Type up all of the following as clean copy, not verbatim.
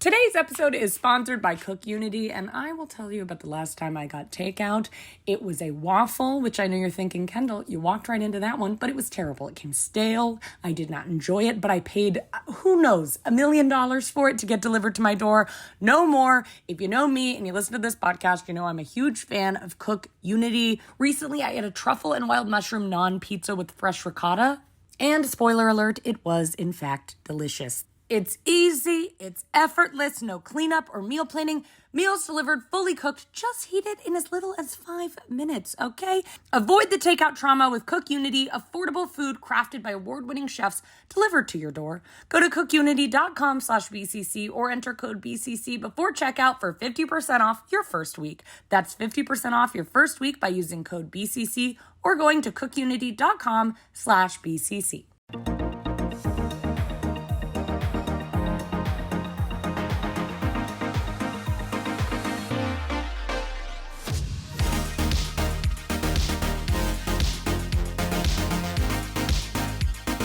Today's episode is sponsored by Cook Unity, and I will tell you about the last time I got takeout. It was a waffle, which I know you're thinking, Kendahl, you walked right into that one, but it was terrible. It came stale. I did not enjoy it, but I paid, who knows, $1 million for it to get delivered to my door. No more. If you know me and you listen to this podcast, you know I'm a huge fan of Cook Unity. Recently, I ate a truffle and wild mushroom naan pizza with fresh ricotta, and spoiler alert, it was, in fact, delicious. It's easy, it's effortless, no cleanup or meal planning. Meals delivered fully cooked, just heated in as little as 5 minutes, okay? Avoid the takeout trauma with Cook Unity, affordable food crafted by award-winning chefs delivered to your door. Go to cookunity.com/BCC or enter code BCC before checkout for 50% off your first week. That's 50% off your first week by using code BCC or going to cookunity.com/BCC.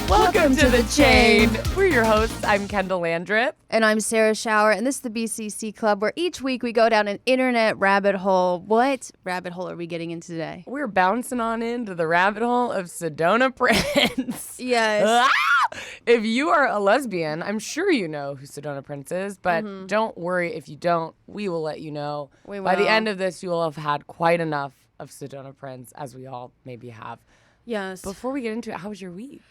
Welcome to The Chain. We're your hosts. I'm Kendahl Landrip. And I'm Sarah Shower, and this is the BCC Club, where each week we go down an internet rabbit hole. What rabbit hole are we getting into today? We're bouncing on into the rabbit hole of Sedona Prince. Yes. If you are a lesbian, I'm sure you know who Sedona Prince is, but don't worry if you don't. We will let you know. We will. By the end of this, you will have had quite enough of Sedona Prince, as we all maybe have. Yes. Before we get into it, how was your week?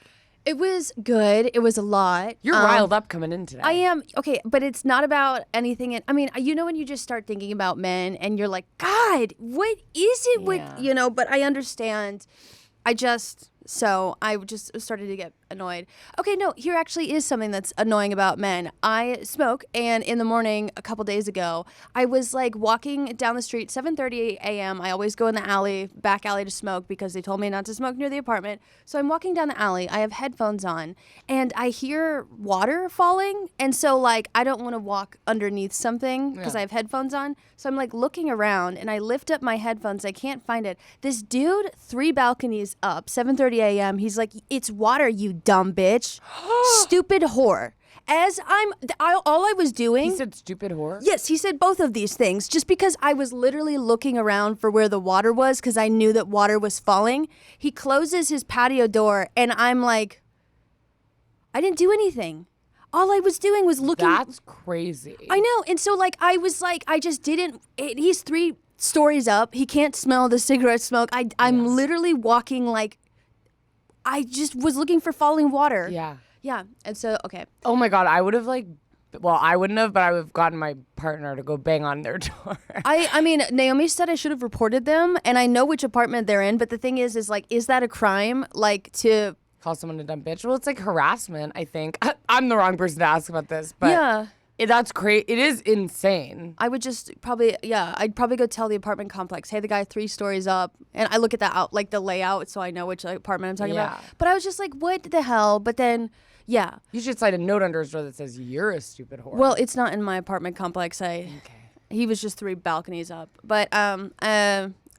It was good. It was a lot. You're riled up coming in today. I am. Okay, but it's not about anything. I mean, you know when you just start thinking about men and you're like, God, what is it with, but I understand. I just started to get annoyed. Okay, no, here actually is something that's annoying about men. I smoke, and in the morning a couple days ago, I was like walking down the street, 7:30 a.m. I always go in the back alley to smoke because they told me not to smoke near the apartment. So I'm walking down the alley, I have headphones on, and I hear water falling, and so like I don't want to walk underneath something because I have headphones on. So I'm like looking around, and I lift up my headphones, I can't find it. This dude, 3 balconies up, 7:30 a.m., he's like, it's water, you dumb bitch. Stupid whore. All I was doing... He said stupid whore? Yes, he said both of these things. Just because I was literally looking around for where the water was because I knew that water was falling. He closes his patio door, and I'm like, I didn't do anything. All I was doing was looking... That's crazy. I know. And so, like, I was like, I just didn't... He's 3 stories up. He can't smell the cigarette smoke. I'm literally walking like... I just was looking for falling water. Yeah. Yeah. And so, okay. Oh my God, I would have I wouldn't have, but I would have gotten my partner to go bang on their door. I mean, Naomi said I should have reported them, and I know which apartment they're in, but the thing is like, is that a crime? Like, to... Call someone a dumb bitch? Well, it's like harassment, I think. I'm the wrong person to ask about this, but... Yeah. That's crazy. It is insane. I would just I'd probably go tell the apartment complex, hey, the guy 3 stories up, and I look at that out, like the layout, so I know which apartment I'm talking about. But I was just like, what the hell? But then, yeah. You should slide a note under his door that says, you're a stupid whore. Well, it's not in my apartment complex. He was just 3 balconies up. But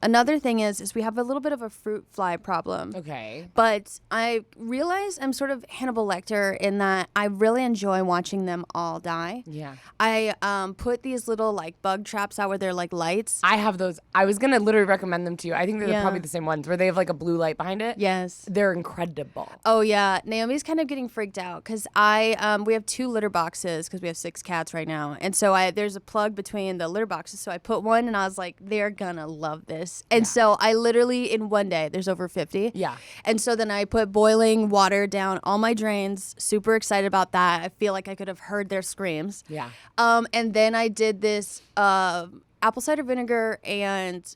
another thing is we have a little bit of a fruit fly problem. Okay. But I realize I'm sort of Hannibal Lecter in that I really enjoy watching them all die. Yeah. I put these little like bug traps out where they're like lights. I have those. I was going to literally recommend them to you. I think they're probably the same ones where they have like a blue light behind it. Yes. They're incredible. Oh, yeah. Naomi's kind of getting freaked out because we have 2 litter boxes because we have 6 cats right now. And so there's a plug between the litter boxes. So I put one and I was like, they're going to love this. And so I literally, in one day, there's over 50. Yeah. And so then I put boiling water down all my drains. Super excited about that. I feel like I could have heard their screams. Yeah. And then I did this apple cider vinegar and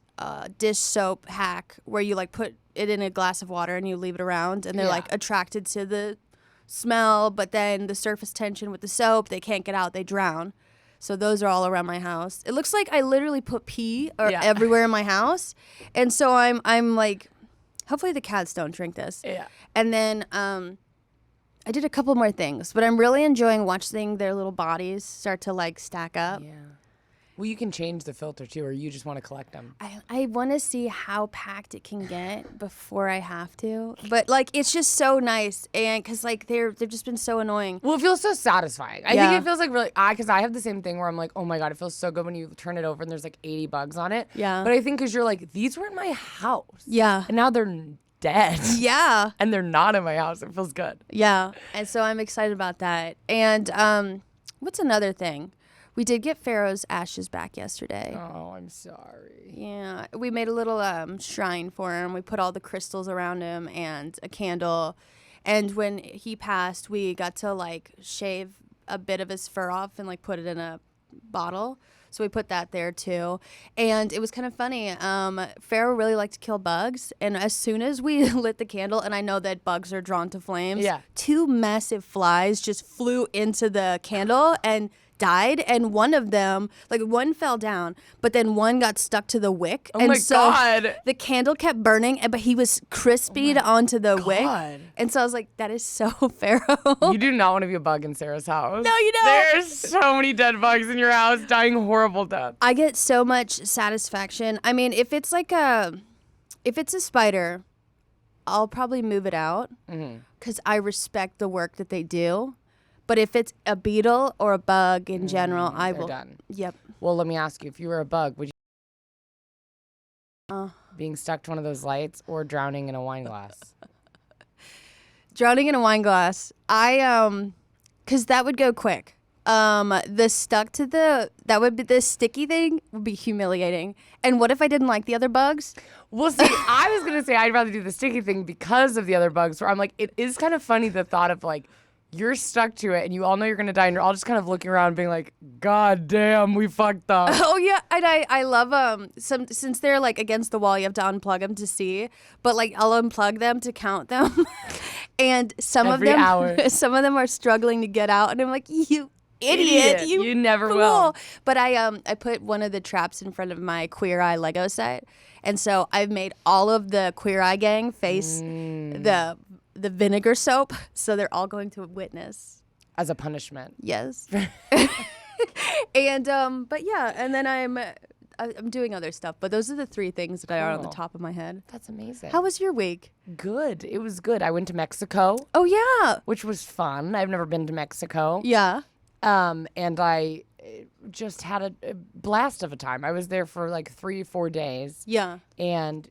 dish soap hack where you like put it in a glass of water and you leave it around. And they're like attracted to the smell, but then the surface tension with the soap, they can't get out, they drown. So those are all around my house. It looks like I literally put pee everywhere in my house. And so I'm like, hopefully the cats don't drink this. Yeah. And then I did a couple more things, but I'm really enjoying watching their little bodies start to like stack up. Yeah. Well, you can change the filter too, or you just want to collect them. I want to see how packed it can get before I have to. But like, it's just so nice, and because like they've just been so annoying. Well, it feels so satisfying. I think it feels like really, because I have the same thing where I'm like, oh my God, it feels so good when you turn it over and there's like 80 bugs on it. Yeah. But I think because you're like, these were in my house. Yeah. And now they're dead. Yeah. And they're not in my house. It feels good. Yeah. And so I'm excited about that. And what's another thing? We did get Pharaoh's ashes back yesterday. Oh, I'm sorry. Yeah. We made a little shrine for him. We put all the crystals around him and a candle. And when he passed, we got to like shave a bit of his fur off and like put it in a bottle. So we put that there too. And it was kind of funny. Pharaoh really liked to kill bugs. And as soon as we lit the candle, and I know that bugs are drawn to flames, 2 massive flies just flew into the candle and died, and one of them, like one fell down, but then one got stuck to the wick. Oh and my so God. The candle kept burning, but he was crispied onto the wick. God. And so I was like, that is so Pharaoh. You do not want to be a bug in Sarah's house. No, you don't. There's so many dead bugs in your house dying horrible deaths. I get so much satisfaction. I mean, if it's a spider, I'll probably move it out because I respect the work that they do. But if it's a beetle or a bug in general, I will. Done. Yep. Well, let me ask you, if you were a bug, would you being stuck to one of those lights or drowning in a wine glass? Drowning in a wine glass. Because that would go quick. The sticky thing would be humiliating. And what if I didn't like the other bugs? Well, see, I was gonna say I'd rather do the sticky thing because of the other bugs. Where I'm like, it is kind of funny the thought of like, you're stuck to it and you all know you're gonna die and you're all just kind of looking around being like, God damn, we fucked up. Oh yeah, and I love since they're like against the wall, you have to unplug them to see. But like I'll unplug them to count them, and some Every of them hour. some of them are struggling to get out, and I'm like, you idiot, You never fool. will. But I put one of the traps in front of my Queer Eye Lego set, and so I've made all of the Queer Eye gang face the vinegar soap, so they're all going to witness As a punishment. Yes. And but yeah, and then I'm doing other stuff, but those are the 3 things that are on the top of my head. That's amazing. How was your week? Good. It was good. I went to Mexico, Oh yeah. which was fun. I've never been to Mexico. Yeah. And I just had a blast of a time. I was there for like 3-4 days. Yeah. And,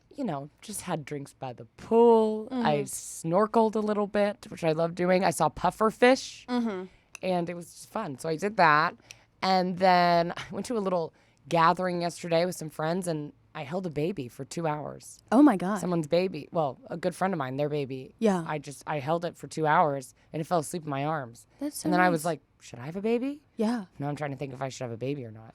just had drinks by the pool. I snorkeled a little bit, which I love doing. I saw puffer fish, and it was just fun. So I did that. And then I went to a little gathering yesterday with some friends, and I held a baby for 2 hours. Oh my God. Someone's baby. Well, a good friend of mine, their baby. Yeah. I held it for 2 hours, and it fell asleep in my arms. That's so And then I was nice. like, should I have a baby? Yeah. Now I'm trying to think if I should have a baby or not.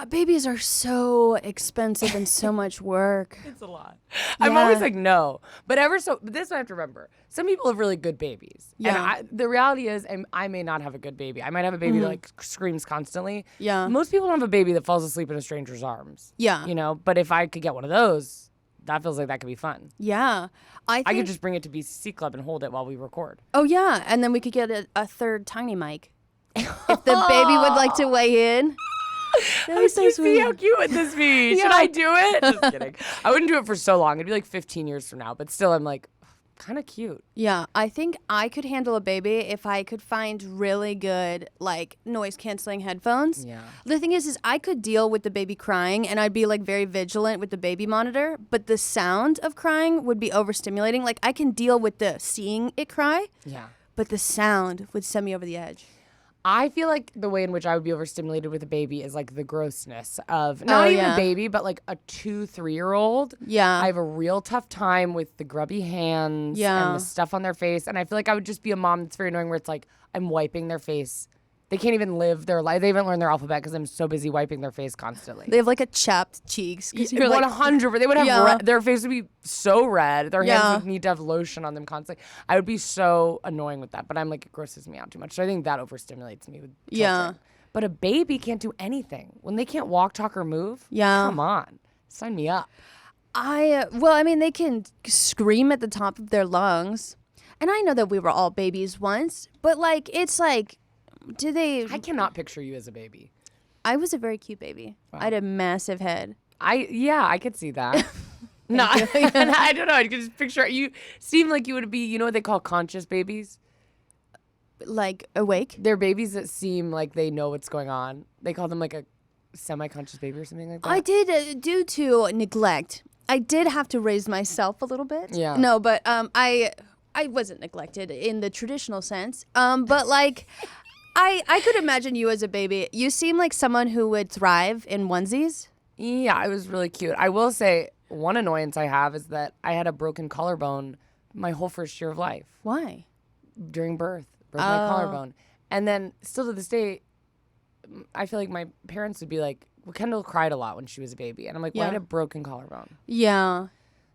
Babies are so expensive and so much work. It's a lot. I'm always like, no. But this I have to remember. Some people have really good babies. Yeah. And the reality is, I may not have a good baby. I might have a baby that like screams constantly. Yeah. Most people don't have a baby that falls asleep in a stranger's arms. Yeah. But if I could get one of those, that feels like that could be fun. Yeah. I could just bring it to BCC Club and hold it while we record. Oh yeah, and then we could get a third tiny mic. If the baby would like to weigh in. That'd be so See sweet. how cute would this be? Should I do it? Just kidding. I wouldn't do it for so long. It'd be like 15 years from now. But still, I'm like, kind of cute. Yeah, I think I could handle a baby if I could find really good like noise canceling headphones. Yeah. The thing is I could deal with the baby crying and I'd be like very vigilant with the baby monitor, but the sound of crying would be overstimulating. Like I can deal with the seeing it cry, Yeah. but the sound would send me over the edge. I feel like the way in which I would be overstimulated with a baby is like the grossness of not even a baby, but like a 2-3-year-old. Yeah. I have a real tough time with the grubby hands Yeah. and the stuff on their face. And I feel like I would just be a mom that's very annoying where it's like I'm wiping their face. They can't even live their life. They haven't learned their alphabet because I'm so busy wiping their face constantly. They have like a chapped cheeks. 'Cause you're 100, but they would have Yeah. their face would be so red. Their Yeah. hands would need to have lotion on them constantly. I would be so annoying with that, but I'm like, it grosses me out too much. So I think that overstimulates me with Yeah. children. But a baby can't do anything. When they can't walk, talk, or move, Yeah. come on. Sign me up. They can scream at the top of their lungs. And I know that we were all babies once, but like, it's like, do they? I cannot picture you as a baby. I was a very cute baby. Wow. I had a massive head. I could see that. No, I don't know. I could just picture you seem like you would be, you know what they call conscious babies? Like awake? They're babies that seem like they know what's going on. They call them like a semi-conscious baby or something like that. I did, due to neglect, I did have to raise myself a little bit. Yeah. No, but I wasn't neglected in the traditional sense. But like, I could imagine you as a baby. You seem like someone who would thrive in onesies. Yeah, it was really cute. I will say one annoyance I have is that I had a broken collarbone my whole first year of life Why? during birth. Broke my collarbone. And then still to this day, I feel like my parents would be like, well, Kendahl cried a lot when she was a baby. And I'm like, why Yeah. had a broken collarbone? Yeah.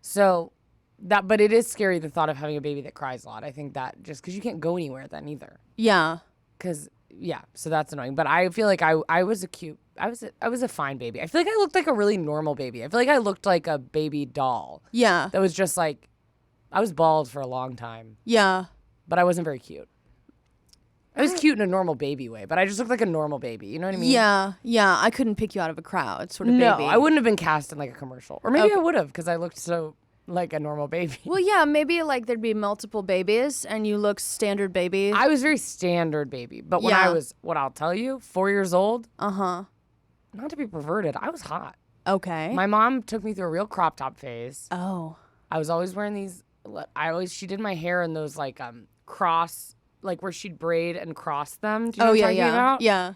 So but it is scary, the thought of having a baby that cries a lot. I think that just because you can't go anywhere then either. Yeah. So that's annoying. But I feel like I was a fine baby. I feel like I looked like a really normal baby. I feel like I looked like a baby doll Yeah. that was just like, I was bald for a long time, Yeah. but I wasn't very cute. I was cute in a normal baby way, but I just looked like a normal baby. You know what I mean? Yeah. Yeah. I couldn't pick you out of a crowd, sort of No, baby. I wouldn't have been cast in like a commercial. Or maybe I would have because I looked so like a normal baby. Well, yeah, maybe like there'd be multiple babies and you look standard baby. I was very standard baby. But when Yeah. I was, what I'll tell you, 4 years old, Uh-huh. not to be perverted, I was hot. Okay. My mom took me through a real crop top phase. Oh. I was always wearing these. She did my hair in those like cross, like where she'd braid and cross them. Do you know what I'm talking about? Yeah.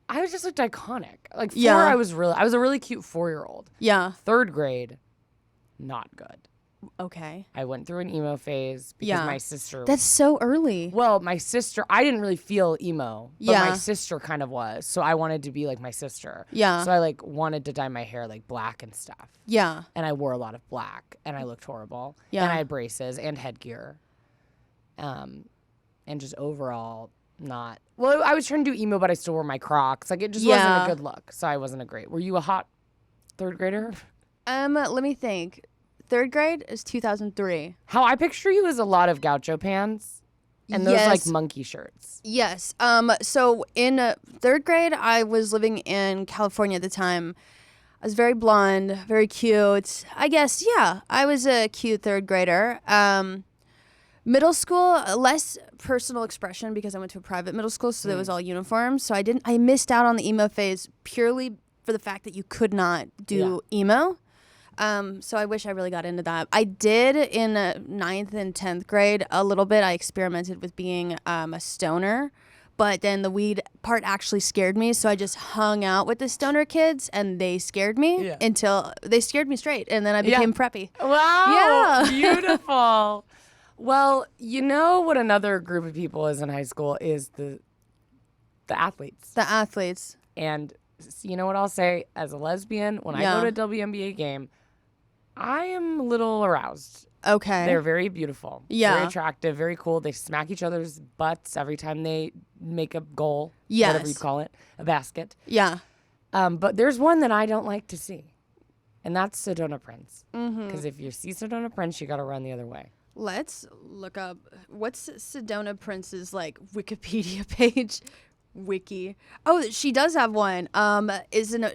I just looked iconic. Like 4, Yeah. I was a really cute 4-year-old. Yeah. 3rd grade, not good. Okay. I went through an emo phase because Yeah. my sister. That's so early. Well, my sister, I didn't really feel emo, but Yeah. my sister kind of was. So I wanted to be like my sister. Yeah. So I like wanted to dye my hair like black and stuff. Yeah. And I wore a lot of black and I looked horrible. Yeah. And I had braces and headgear. And just overall not. Well, I was trying to do emo, but I still wore my Crocs. Like it just wasn't Yeah. a good look. So I wasn't a great. Were you a hot 3rd grader? Let me think. 3rd grade is 2003. How I picture you is a lot of gaucho pants and those Yes. like monkey shirts. Yes. So in 3rd grade, I was living in California at the time. I was very blonde, very cute. I guess, yeah, I was a cute 3rd grader. Middle school, less personal expression because I went to a private middle school, so it was all uniform. So I missed out on the emo phase purely for the fact that you could not do emo. So I wish I really got into that. I did in 9th and 10th grade a little bit. I experimented with being a stoner, but then the weed part actually scared me. So I just hung out with the stoner kids and they scared me until they scared me straight. And then I became preppy. Wow. Yeah. Beautiful. Well, you know what another group of people is in high school is the athletes. The athletes. And you know what I'll say as a lesbian, when I go to a WNBA game, I am a little aroused. Okay. They're very beautiful. Yeah. Very attractive, very cool. They smack each other's butts every time they make a goal. Yes. Whatever you call it, a basket. Yeah. But there's one that I don't like to see. And that's Sedona Prince. Because if you see Sedona Prince, you got to run the other way. Let's look up what's Sedona Prince's like Wikipedia page. Wiki. Oh, she does have one.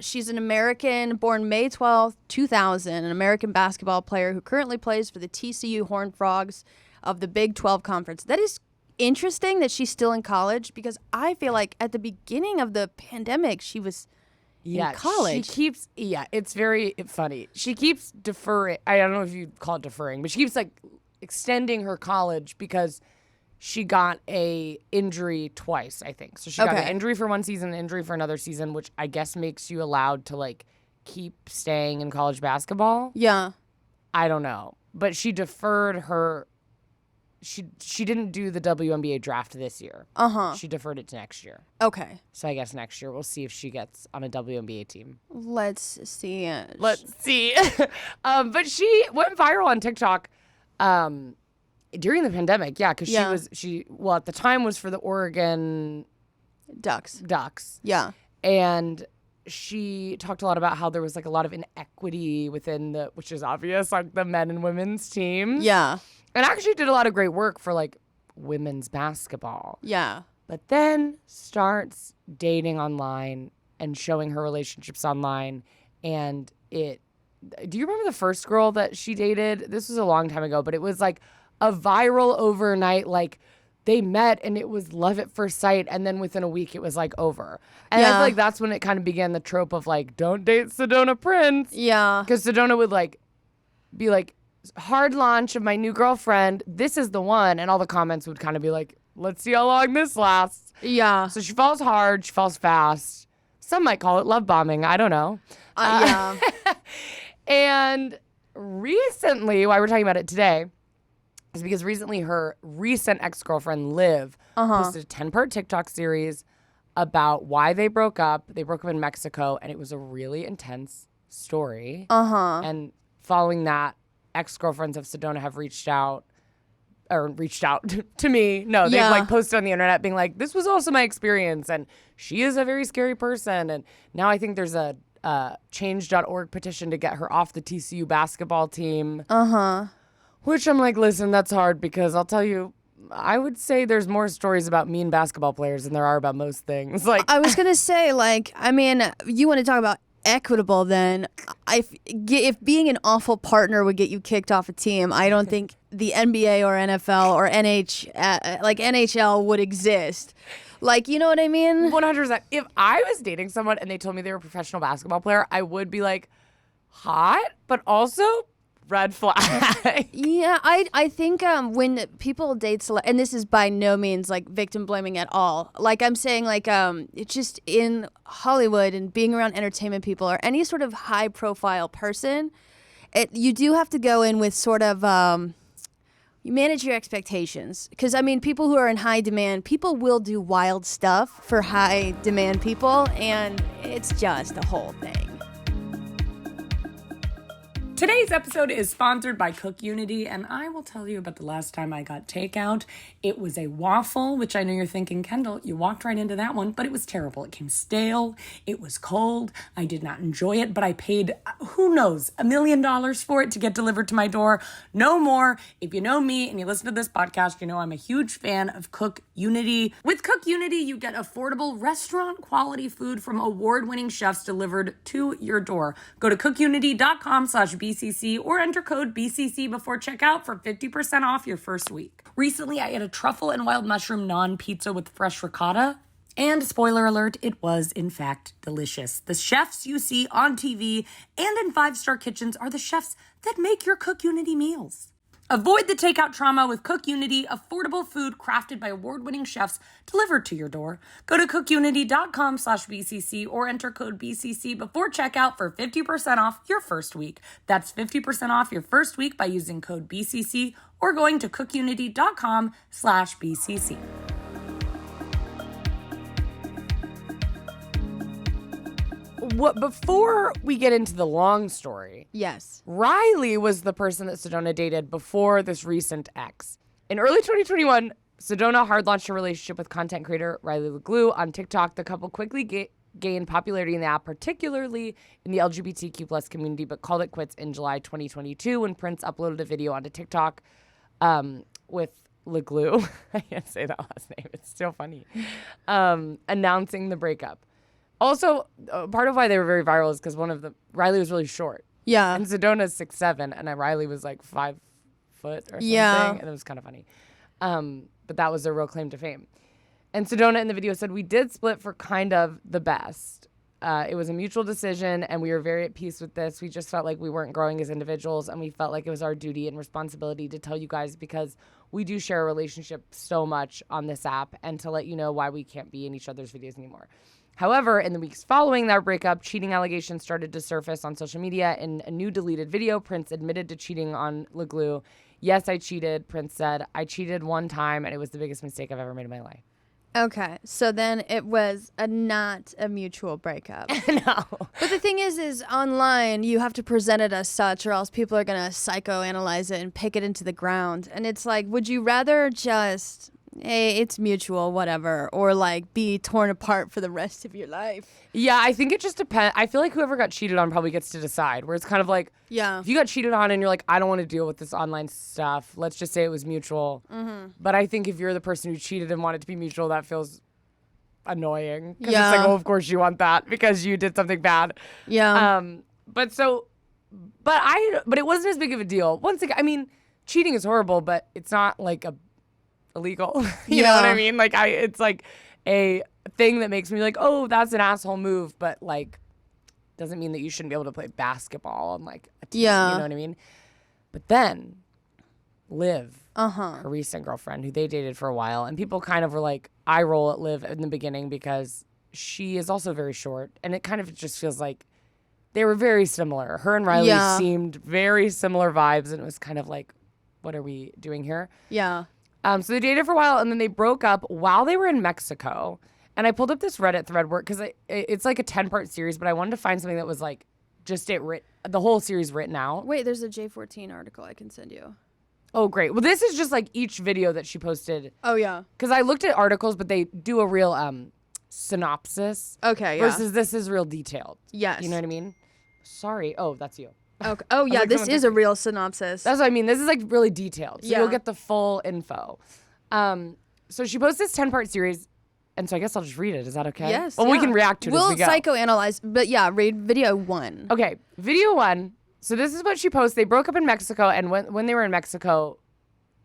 She's an American, born May 12th, 2000, an American basketball player who currently plays for the TCU Horned Frogs of the Big 12 Conference. That is interesting that she's still in college because I feel like at the beginning of the pandemic she was in college. She keeps, it's very funny. She keeps deferring. I don't know if you call it deferring, but she keeps like extending her college because she got a injury twice, I think. So she got an injury for one season, an injury for another season, which I guess makes you allowed to like keep staying in college basketball. Yeah. I don't know. But she deferred her she didn't do the WNBA draft this year. Uh-huh. She deferred it to next year. Okay. So I guess next year we'll see if she gets on a WNBA team. Let's see. Let's see. But she went viral on TikTok during the pandemic, because she at the time was for the Oregon Ducks. Yeah. And she talked a lot about how there was like a lot of inequity within which is obvious, like the men and women's teams. Yeah. And actually did a lot of great work for like women's basketball. Yeah. But then starts dating online and showing her relationships online. And do you remember the first girl that she dated? This was a long time ago, but it was like a viral overnight, like they met and it was love at first sight. And then within a week, it was like over. And I feel like that's when it kind of began the trope of like, don't date Sedona Prince. Yeah. Because Sedona would like be like, hard launch of my new girlfriend. This is the one. And all the comments would kind of be like, let's see how long this lasts. Yeah. So she falls hard. She falls fast. Some might call it love bombing. I don't know. Yeah. And recently, why we're talking about it today, is because recently her recent ex-girlfriend, Liv, posted a 10-part TikTok series about why they broke up. They broke up in Mexico, and it was a really intense story. And following that, ex-girlfriends of Sedona have reached out to me. No, they've like posted on the internet being like, this was also my experience, and she is a very scary person. And now I think there's a change.org petition to get her off the TCU basketball team. Which I'm like, listen, that's hard because I'll tell you, I would say there's more stories about mean basketball players than there are about most things. Like, I was gonna say, like, I mean, you want to talk about equitable? Then, if being an awful partner would get you kicked off a team, I don't think the NBA or NFL or NHL would exist. Like, you know what I mean? 100%. If I was dating someone and they told me they were a professional basketball player, I would be like, hot, but also red flag. Yeah, I think when people date and this is by no means like victim blaming at all. Like I'm saying, like it's just in Hollywood and being around entertainment people or any sort of high profile person, you do have to go in with sort of you manage your expectations. Because I mean, people who are in high demand, people will do wild stuff for high demand people, and it's just a whole thing. Today's episode is sponsored by Cook Unity, and I will tell you about the last time I got takeout. It was a waffle, which I know you're thinking, Kendahl, you walked right into that one, but it was terrible. It came stale. It was cold. I did not enjoy it, but I paid, who knows, $1 million for it to get delivered to my door. No more. If you know me and you listen to this podcast, you know I'm a huge fan of Cook Unity. With Cook Unity, you get affordable restaurant quality food from award-winning chefs delivered to your door. Go to cookunity.com/BCC or enter code BCC before checkout for 50% off your first week. Recently, I ate a truffle and wild mushroom naan pizza with fresh ricotta. And spoiler alert, it was in fact delicious. The chefs you see on TV and in 5-star kitchens are the chefs that make your Cook Unity meals. Avoid the takeout trauma with Cook Unity, affordable food crafted by award-winning chefs delivered to your door. Go to cookunity.com/BCC or enter code BCC before checkout for 50% off your first week. That's 50% off your first week by using code BCC or going to cookunity.com/BCC. Before we get into the long story, Yes. Riley was the person that Sedona dated before this recent ex. In early 2021, Sedona hard launched a relationship with content creator Riley LeGlue on TikTok. The couple quickly gained popularity in the app, particularly in the LGBTQ plus community, but called it quits in July 2022 when Prince uploaded a video onto TikTok with LeGlue. I can't say that last name. It's still funny. Announcing the breakup. Also, part of why they were very viral is because Riley was really short. Yeah. And Sedona's 6'7", and Riley was like 5 foot or something. Yeah. And it was kind of funny. But that was their real claim to fame. And Sedona in the video said, we did split for kind of the best. It was a mutual decision, and we were very at peace with this. We just felt like we weren't growing as individuals, and we felt like it was our duty and responsibility to tell you guys because we do share a relationship so much on this app and to let you know why we can't be in each other's videos anymore. However, in the weeks following their breakup, cheating allegations started to surface on social media. In a new deleted video, Prince admitted to cheating on LeGlue. Yes, I cheated, Prince said. I cheated one time, and it was the biggest mistake I've ever made in my life. Okay, so then it was not a mutual breakup. No. But the thing is online, you have to present it as such, or else people are going to psychoanalyze it and pick it into the ground. And it's like, would you rather just, hey, it's mutual, whatever, or like be torn apart for the rest of your life? Yeah, I think it just depends. I feel like whoever got cheated on probably gets to decide, where it's kind of like, Yeah. if you got cheated on and you're like, I don't want to deal with this online stuff, let's just say it was mutual. Mm-hmm. But I think if you're the person who cheated and want it to be mutual, that feels annoying. 'Cause Yeah. it's like, oh, of course you want that because you did something bad. Yeah. But it wasn't as big of a deal. Once again, I mean, cheating is horrible, but it's not like illegal. You know what I mean? Like it's like a thing that makes me like, oh, that's an asshole move, but like doesn't mean that you shouldn't be able to play basketball on like a team. Yeah. You know what I mean? But then Liv, Uh-huh. her recent girlfriend, who they dated for a while, and people kind of were like, eye roll at Liv in the beginning because she is also very short, and it kind of just feels like they were very similar. Her and Riley seemed very similar vibes, and it was kind of like, what are we doing here? Yeah. So they dated for a while, and then they broke up while they were in Mexico. And I pulled up this Reddit thread because it's like a 10-part series, but I wanted to find something that was like just the whole series written out. Wait, there's a J14 article I can send you. Oh, great. Well, this is just like each video that she posted. Oh, yeah. Because I looked at articles, but they do a real synopsis. Okay, yeah. Versus this is real detailed. Yes. You know what I mean? Sorry. Oh, that's you. Okay. Oh, yeah, like, this is a real synopsis. That's what I mean. This is like really detailed. So Yeah. you'll get the full info. So she posted this 10-part series. And so I guess I'll just read it. Is that okay? Yes. Well, we can react to it as we go. We'll psychoanalyze. But yeah, read video 1. Okay. Video 1. So this is what she posted. They broke up in Mexico. And when they were in Mexico,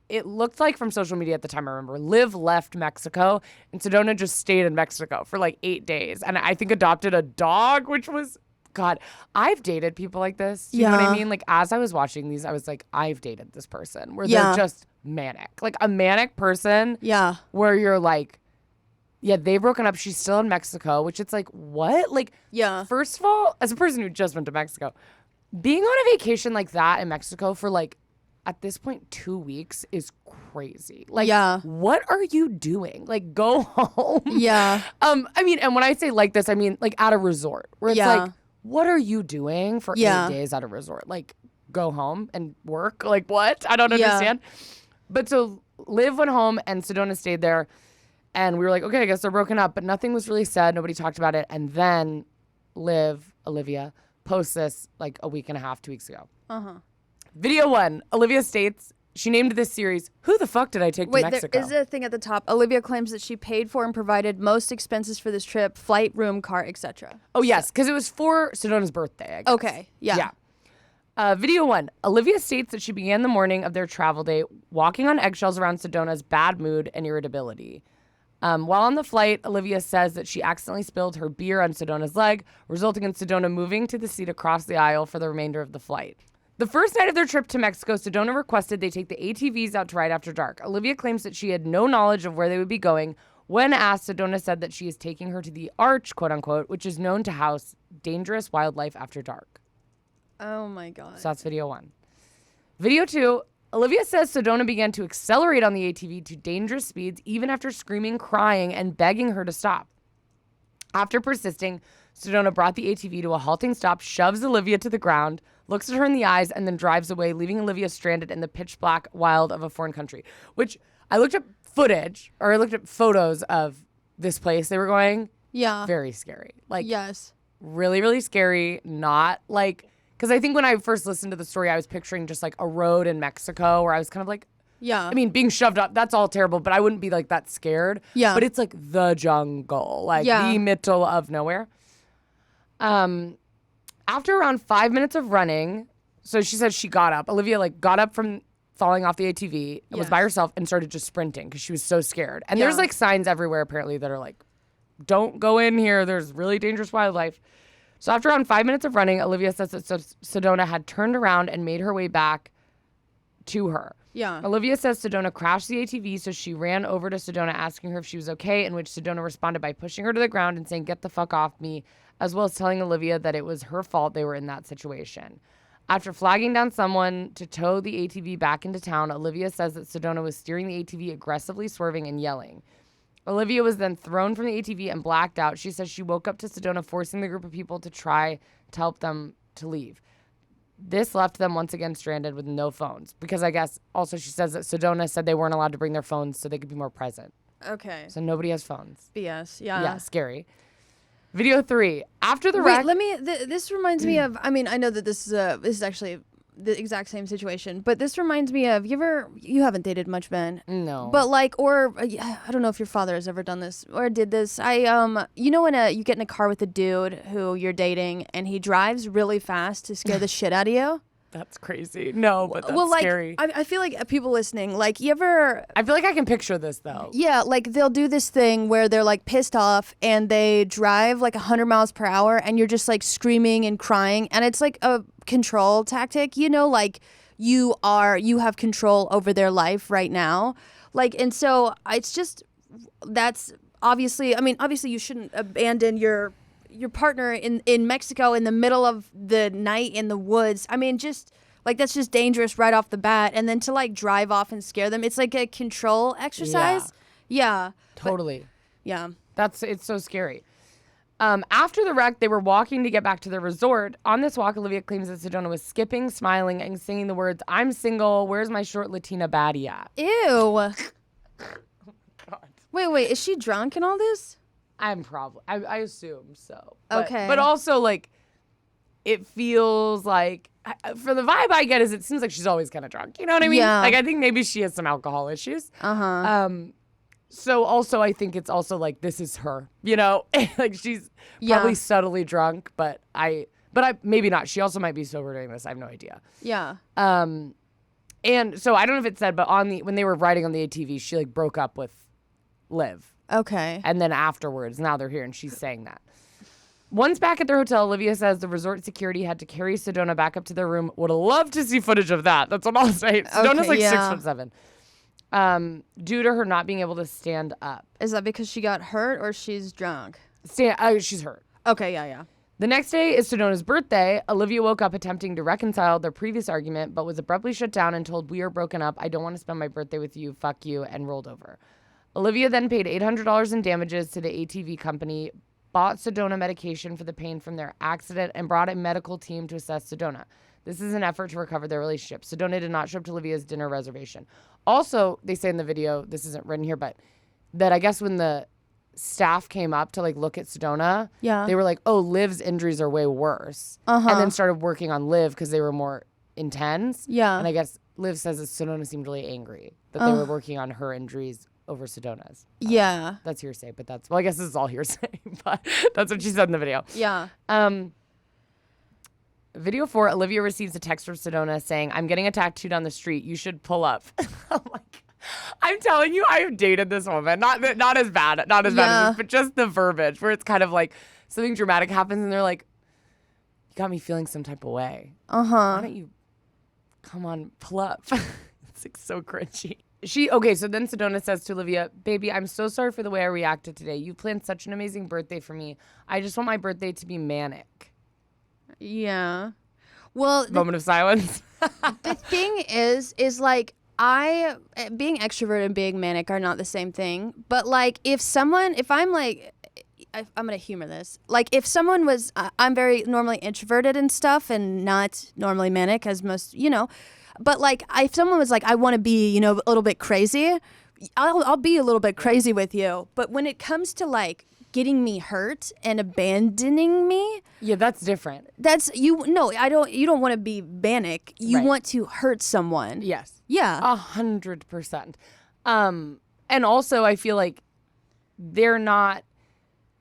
it looked like from social media at the time, I remember, Liv left Mexico. And Sedona just stayed in Mexico for like 8 days. And I think adopted a dog, which was... God, I've dated people like this. You know what I mean? Like, as I was watching these, I was like, I've dated this person where they're just manic. Like, a manic person. Yeah. Where you're like, yeah, they've broken up. She's still in Mexico, which it's like, what? Like, Yeah. first of all, as a person who just went to Mexico, being on a vacation like that in Mexico for like, at this point, 2 weeks is crazy. Like, what are you doing? Like, go home. Yeah. I mean, and when I say like this, I mean like at a resort where it's like, what are you doing for 8 days at a resort? Like, go home and work? Like, what? I don't understand. But so Liv went home and Sedona stayed there. And we were like, okay, I guess they're broken up. But nothing was really said. Nobody talked about it. And then Olivia, posts this like a week and a half, 2 weeks ago. Video 1, Olivia states, she named this series, Who the Fuck Did I Take to Mexico? There is a thing at the top. Olivia claims that she paid for and provided most expenses for this trip, flight, room, car, etc. Oh, yes, because it was for Sedona's birthday, I guess. Okay, yeah. Video 1, Olivia states that she began the morning of their travel day walking on eggshells around Sedona's bad mood and irritability. While on the flight, Olivia says that she accidentally spilled her beer on Sedona's leg, resulting in Sedona moving to the seat across the aisle for the remainder of the flight. The first night of their trip to Mexico, Sedona requested they take the ATVs out to ride after dark. Olivia claims that she had no knowledge of where they would be going. When asked, Sedona said that she is taking her to the Arch, quote unquote, which is known to house dangerous wildlife after dark. Oh my God. So that's video 1. Video 2, Olivia says Sedona began to accelerate on the ATV to dangerous speeds even after screaming, crying, and begging her to stop. After persisting, Sedona brought the ATV to a halting stop, shoves Olivia to the ground, looks at her in the eyes, and then drives away, leaving Olivia stranded in the pitch black wild of a foreign country. Which I looked up footage, or I looked at photos of this place they were going. Yeah. Very scary. Like, yes. Really, really scary. Not like, because I think when I first listened to the story, I was picturing just like a road in Mexico where I was kind of like, Yeah. I mean, being shoved up, that's all terrible, but I wouldn't be like that scared. Yeah. But it's like the jungle, like the middle of nowhere. After around 5 minutes of running, so she said she got up. Olivia like got up from falling off the ATV and was by herself and started just sprinting because she was so scared. And there's like signs everywhere apparently that are like, don't go in here. There's really dangerous wildlife. So after around 5 minutes of running, Olivia says that Sedona had turned around and made her way back to her. Yeah. Olivia says Sedona crashed the ATV, so she ran over to Sedona asking her if she was okay, in which Sedona responded by pushing her to the ground and saying, "Get the fuck off me," as well as telling Olivia that it was her fault they were in that situation. After flagging down someone to tow the ATV back into town, Olivia says that Sedona was steering the ATV aggressively, swerving and yelling. Olivia was then thrown from the ATV and blacked out. She says she woke up to Sedona forcing the group of people to try to help them to leave. This left them once again stranded with no phones because I guess also she says that Sedona said they weren't allowed to bring their phones so they could be more present. Okay. So nobody has phones. BS. Yeah. Yeah, scary. Video 3. After the wreck. Wait, let me. This reminds me of. I mean, I know that this is actually the exact same situation, but this reminds me of you haven't dated much men. No. But like, or I don't know if your father has ever done this or did this. You know when you get in a car with a dude who you're dating and he drives really fast to scare the shit out of you? That's crazy. No, but that's scary. I feel like people listening, like you ever... I feel like I can picture this though. Yeah, like they'll do this thing where they're like pissed off and they drive like 100 miles per hour and you're just like screaming and crying. And it's like a control tactic, you know, like you have control over their life right now. Like, and so it's just, that's obviously you shouldn't abandon your partner in Mexico in the middle of the night in the woods. I mean, just like that's just dangerous right off the bat. And then to like drive off and scare them, it's like a control exercise. Yeah. Totally. Yeah. It's so scary. After the wreck, they were walking to get back to their resort. On this walk, Olivia claims that Sedona was skipping, smiling, and singing the words, "I'm single, where's my short Latina baddie at?" Ew. God. Wait, is she drunk in all this? I assume so. Okay. But also, like, it feels like, for the vibe I get is it seems like she's always kind of drunk. You know what I mean? Yeah. Like, I think maybe she has some alcohol issues. Uh-huh. So also, I think it's also like, this is her, you know? Like, she's probably subtly drunk, but maybe not. She also might be sober doing this. I have no idea. Yeah. And so I don't know if it said, but when they were riding on the ATV, she like broke up with Liv. Okay. And then afterwards, now they're here and she's saying that. Once back at their hotel, Olivia says the resort security had to carry Sedona back up to their room. Would have loved to see footage of that. That's what I'll say. Sedona's like 6'7". Due to her not being able to stand up. Is that because she got hurt or she's drunk? She's hurt. Okay, yeah. The next day is Sedona's birthday. Olivia woke up attempting to reconcile their previous argument, but was abruptly shut down and told, "We are broken up. I don't want to spend my birthday with you. Fuck you," and rolled over. Olivia then paid $800 in damages to the ATV company, bought Sedona medication for the pain from their accident, and brought a medical team to assess Sedona. This is an effort to recover their relationship. Sedona did not show up to Olivia's dinner reservation. Also, they say in the video, this isn't written here, but that I guess when the staff came up to like look at Sedona, they were like, "Oh, Liv's injuries are way worse," and then started working on Liv because they were more intense. Yeah, and I guess Liv says that Sedona seemed really angry that they were working on her injuries over Sedona's. Yeah. That's hearsay, but I guess this is all hearsay, but that's what she said in the video. Yeah. Video 4, Olivia receives a text from Sedona saying, "I'm getting a tattoo down the street. You should pull up." I'm like, I'm telling you, I have dated this woman. Not as bad as this, but just the verbiage where it's kind of like something dramatic happens and they're like, "You got me feeling some type of way. Why don't you come on, pull up?" It's like so cringy. So then Sedona says to Olivia, "Baby, I'm so sorry for the way I reacted today. You planned such an amazing birthday for me. I just want my birthday to be manic." Yeah. Well, moment of silence. The thing is like being extrovert and being manic are not the same thing. But like I'm going to humor this. Like if someone was, I'm very normally introverted and stuff and not normally manic as most, but like if someone was like, "I want to be, a little bit crazy," I'll be a little bit crazy with you. But when it comes to like getting me hurt and abandoning me, yeah, that's different. That's you don't want to be manic. You want to hurt someone. Yes. Yeah. 100%. And also I feel like they're not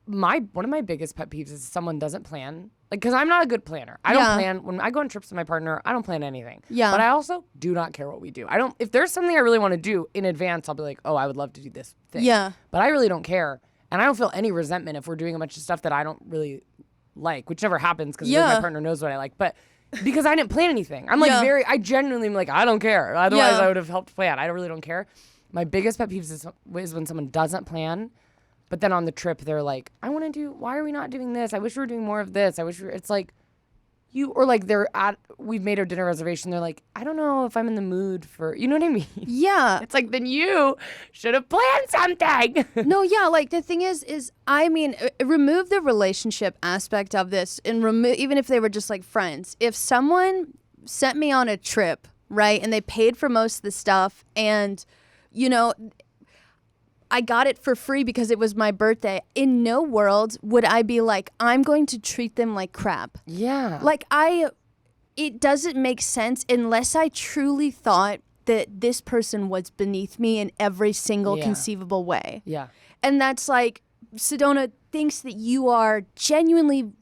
one of my biggest pet peeves is someone doesn't plan. Like, because I'm not a good planner. I don't plan. When I go on trips with my partner, I don't plan anything. Yeah. But I also do not care what we do. If there's something I really want to do in advance, I'll be like, "Oh, I would love to do this thing." Yeah. But I really don't care. And I don't feel any resentment if we're doing a bunch of stuff that I don't really like, which never happens because my partner knows what I like. But because I didn't plan anything. I'm like I genuinely am like, I don't care. Otherwise I would have helped plan. I really don't care. My biggest pet peeves is when someone doesn't plan. But then on the trip, they're like, why are we not doing this? I wish we were doing more of this. It's like, we've made our dinner reservation. They're like, "I don't know if I'm in the mood for," you know what I mean? Yeah. It's like, then you should have planned something. No, yeah. Like the thing is remove the relationship aspect of this and even if they were just like friends. If someone sent me on a trip, right, and they paid for most of the stuff and, I got it for free because it was my birthday. In no world would I be like, I'm going to treat them like crap. Yeah. Like it doesn't make sense unless I truly thought that this person was beneath me in every single conceivable way. Yeah. And that's like, Sedona thinks that you are genuinely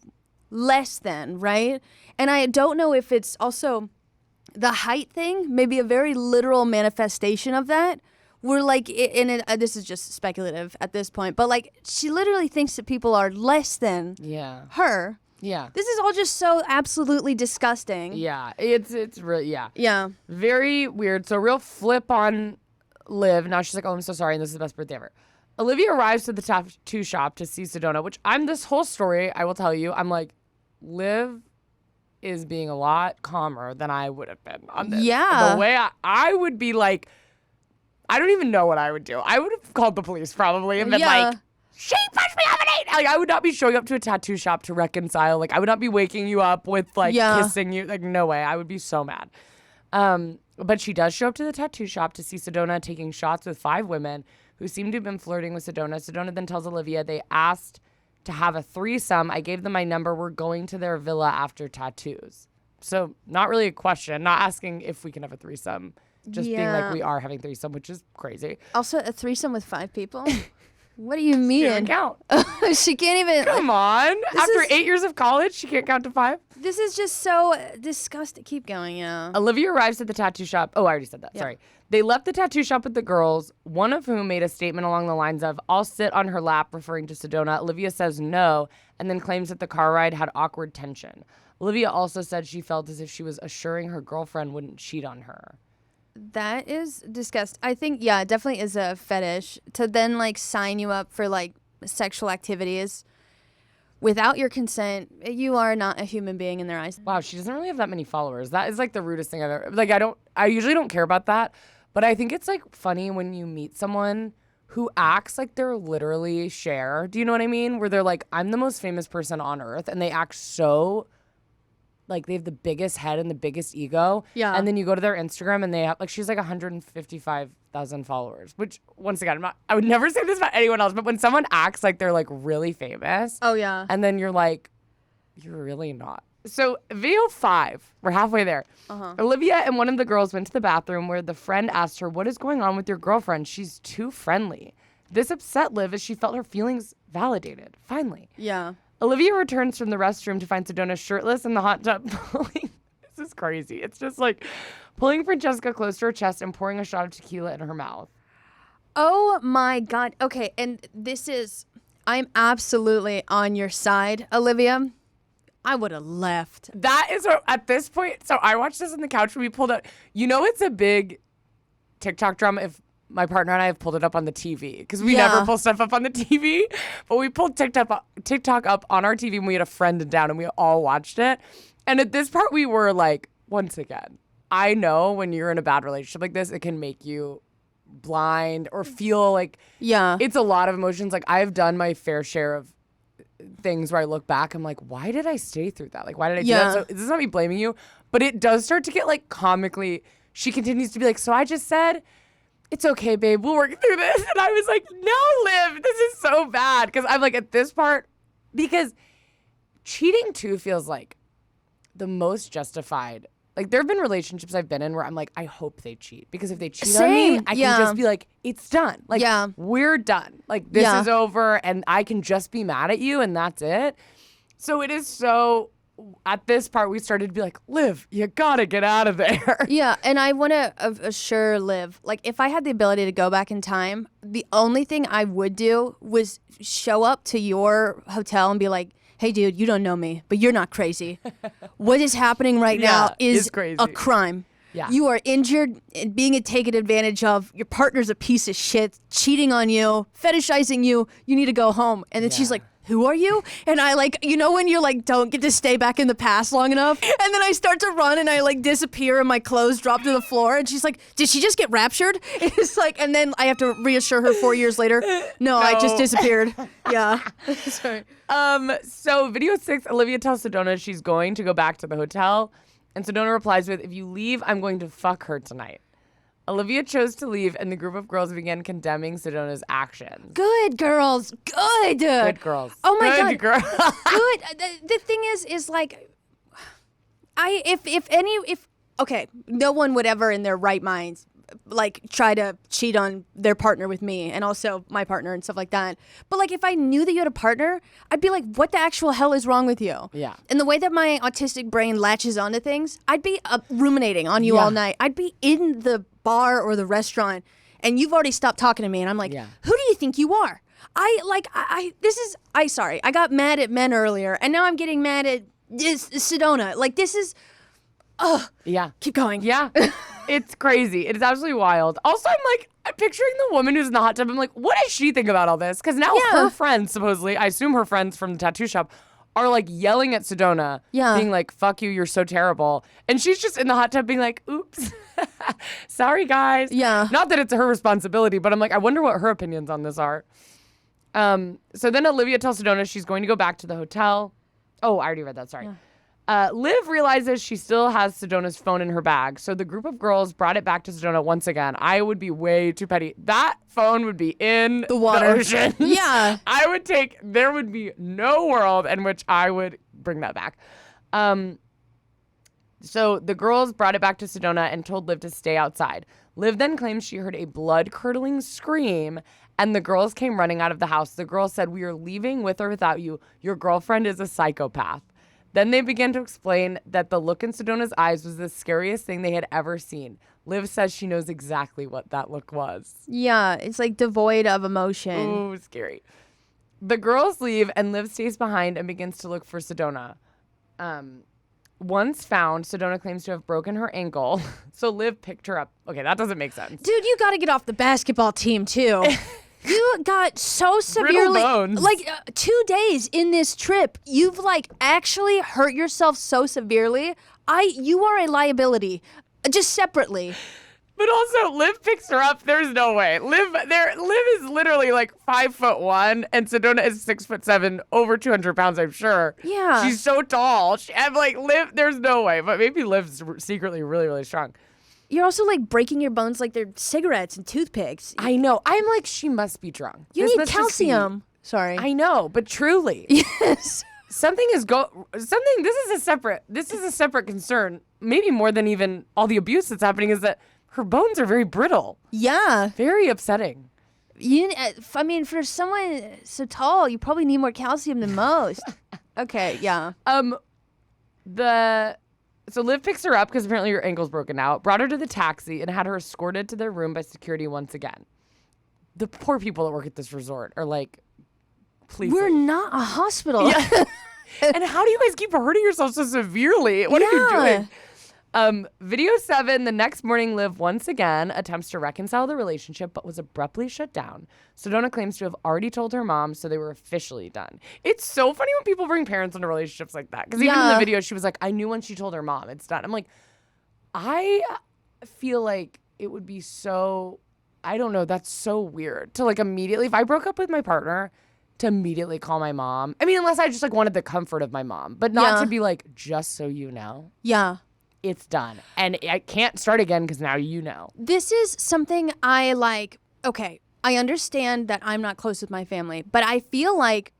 less than, right? And I don't know if it's also the height thing, maybe a very literal manifestation of that. We're like, this is just speculative at this point, but like, she literally thinks that people are less than her. Yeah. This is all just so absolutely disgusting. Yeah. It's really, Yeah. very weird. So real flip on Liv. Now she's like, oh, I'm so sorry, and this is the best birthday ever. Olivia arrives to the tattoo shop to see Sedona, which this whole story, I will tell you, I'm like, Liv is being a lot calmer than I would have been on this. Yeah. The way I would be like, I don't even know what I would do. I would have called the police probably and been like, she pushed me off an 8. Like, I would not be showing up to a tattoo shop to reconcile. Like, I would not be waking you up with like kissing you. Like, no way. I would be so mad. But she does show up to the tattoo shop to see Sedona taking shots with 5 women who seem to have been flirting with Sedona. Sedona then tells Olivia they asked to have a threesome. I gave them my number. We're going to their villa after tattoos. So not really a question. Not asking if we can have a threesome. Just being like, we are having threesome, which is crazy. Also, a threesome with 5 people? What do you mean? She doesn't count. She can't even. Come on. After 8 years of college, she can't count to 5? This is just so disgusting. Keep going, yeah. Olivia arrives at the tattoo shop. Oh, I already said that. Yeah. Sorry. They left the tattoo shop with the girls, one of whom made a statement along the lines of, I'll sit on her lap, referring to Sedona. Olivia says no, and then claims that the car ride had awkward tension. Olivia also said she felt as if she was assuring her girlfriend wouldn't cheat on her. That is disgusting. I think, yeah, it definitely is a fetish to then like sign you up for like sexual activities without your consent. You are not a human being in their eyes. Wow, she doesn't really have that many followers. That is like the rudest thing I've ever, like, I usually don't care about that, but I think it's like funny when you meet someone who acts like they're literally Cher. Do you know what I mean? Where they're like, I'm the most famous person on earth, and they act so like they have the biggest head and the biggest ego. Yeah. And then you go to their Instagram and they have, like, she's like 155,000 followers, which once again, I would never say this about anyone else, but when someone acts like they're like really famous. Oh, yeah. And then you're like, you're really not. So video 5, we're halfway there. Olivia and one of the girls went to the bathroom where the friend asked her, what is going on with your girlfriend? She's too friendly. This upset Liv as she felt her feelings validated, finally. Yeah. Olivia returns from the restroom to find Sedona shirtless in the hot tub pulling. This is crazy. It's just like pulling Francesca close to her chest and pouring a shot of tequila in her mouth. Oh my God. Okay. And I'm absolutely on your side, Olivia. I would have left. That is at this point. So I watched this on the couch when we pulled up. You know, it's a big TikTok drama if my partner and I have pulled it up on the TV because we never pull stuff up on the TV, but we pulled TikTok up on our TV when we had a friend down and we all watched it. And at this part, we were like, once again, I know when you're in a bad relationship like this, it can make you blind or feel like it's a lot of emotions. Like, I've done my fair share of things where I look back, I'm like, why did I stay through that? Like, why did I do that? So this is not me blaming you, but it does start to get like comically, she continues to be like, so I just said, it's okay, babe, we'll work through this. And I was like, no, Liv, this is so bad. Because I'm like, at this part, because cheating too feels like the most justified. Like, there have been relationships I've been in where I'm like, I hope they cheat. Because if they cheat on me, I can just be like, it's done. Like, we're done. Like, this is over and I can just be mad at you and that's it. So it is so, at this part, we started to be like, Liv, you gotta get out of there. Yeah, and I want to assure Liv, like, if I had the ability to go back in time, the only thing I would do was show up to your hotel and be like, hey, dude, you don't know me, but you're not crazy. What is happening right now is crazy. A crime. Yeah. You are injured and being taken advantage of. Your partner's a piece of shit, cheating on you, fetishizing you. You need to go home. And then she's like, who are you? And I like, you know when you're like, don't get to stay back in the past long enough? And then I start to run and I like disappear and my clothes drop to the floor. And she's like, did she just get raptured? It's like, and then I have to reassure her 4 years later. No, I just disappeared. Yeah. Sorry. So video 6, Olivia tells Sedona she's going to go back to the hotel. And Sedona replies with, if you leave, I'm going to fuck her tonight. Olivia chose to leave, and the group of girls began condemning Sedona's actions. Good girls. Good. Good girls. Oh, my God. Good girls. Good. The thing is like, Okay, no one would ever in their right minds like try to cheat on their partner with me and also my partner and stuff like that. But like if I knew that you had a partner, I'd be like, what the actual hell is wrong with you? Yeah. And the way that my autistic brain latches onto things, I'd be ruminating on you all night. I'd be in the bar or the restaurant and you've already stopped talking to me and I'm like, who do you think you are? Sorry, I got mad at men earlier and now I'm getting mad at Sedona. Like this is, yeah. Keep going. Yeah. It's crazy. It's absolutely wild. Also, I'm picturing the woman who's in the hot tub. I'm like, what does she think about all this? Because now her friends, supposedly, I assume her friends from the tattoo shop, are like yelling at Sedona, being like, fuck you, you're so terrible. And she's just in the hot tub being like, oops, sorry guys. Yeah. Not that it's her responsibility, but I'm like, I wonder what her opinions on this are. So then Olivia tells Sedona she's going to go back to the hotel. Oh, I already read that, sorry. Liv realizes she still has Sedona's phone in her bag, so the group of girls brought it back to Sedona once again. I would be way too petty. That phone would be in the ocean. Yeah. There would be no world in which I would bring that back. So the girls brought it back to Sedona and told Liv to stay outside. Liv then claims she heard a blood-curdling scream, and the girls came running out of the house. The girl said, "We are leaving with or without you. Your girlfriend is a psychopath." Then they began to explain that the look in Sedona's eyes was the scariest thing they had ever seen. Liv says she knows exactly what that look was. Yeah, it's like devoid of emotion. Ooh, scary. The girls leave and Liv stays behind and begins to look for Sedona. Once found, Sedona claims to have broken her ankle. So Liv picked her up. Okay, that doesn't make sense. Dude, you got to get off the basketball team too. You got so severely, like 2 days in this trip, you've like actually hurt yourself so severely. You are a liability, just separately. But also, Liv picks her up. There's no way. Liv is literally like 5'1", and Sedona is 6'7", over 200 pounds. I'm sure. Yeah, she's so tall. I'm like Liv. There's no way. But maybe Liv's secretly really, really strong. You're also like breaking your bones like they're cigarettes and toothpicks. I know. I'm like, she must be drunk. You need calcium. Sorry. I know, but truly. Yes. This is a separate concern, maybe more than even all the abuse that's happening, is that her bones are very brittle. Yeah. Very upsetting. I mean, for someone so tall, you probably need more calcium than most. Okay, yeah. So Liv picks her up because apparently her ankle's broken out, brought her to the taxi, and had her escorted to their room by security once again. The poor people that work at this resort are like, please. We're not a hospital. Yeah. And how do you guys keep hurting yourself so severely? What are you doing? Video 7, the next morning, Liv once again attempts to reconcile the relationship, but was abruptly shut down. Sedona claims to have already told her mom, so they were officially done. It's so funny when people bring parents into relationships like that. Because even in the video, she was like, I knew when she told her mom, it's done. I'm like, I feel like it would be so, I don't know, that's so weird. To like immediately, if I broke up with my partner, to immediately call my mom. I mean, unless I just like wanted the comfort of my mom, but not to be like, just so you know. Yeah. It's done. And I can't start again because now you know. This is something I like. Okay, I understand that I'm not close with my family, but I feel like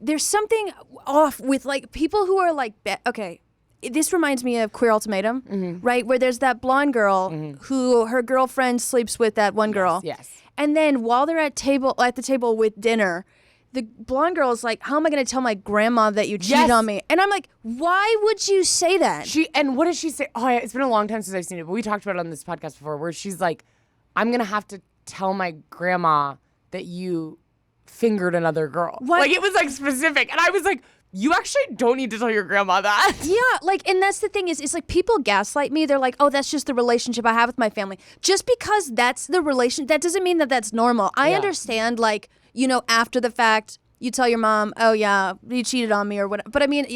there's something off with like people who are like, okay, this reminds me of Queer Ultimatum, right? Where there's that blonde girl who her girlfriend sleeps with that one girl. Yes. And then while they're at the table with dinner, the blonde girl is like, how am I going to tell my grandma that you cheated on me? And I'm like, why would you say that? And what does she say? Oh, it's been a long time since I've seen it, but we talked about it on this podcast before, where she's like, I'm going to have to tell my grandma that you fingered another girl. What? Like, it was like specific. And I was like, you actually don't need to tell your grandma that. Yeah, like, and that's the thing is, it's like people gaslight me. They're like, oh, that's just the relationship I have with my family. Just because that's the relation, that doesn't mean that that's normal. I understand, like, you know, after the fact, you tell your mom, oh yeah, you cheated on me or whatever. But I mean,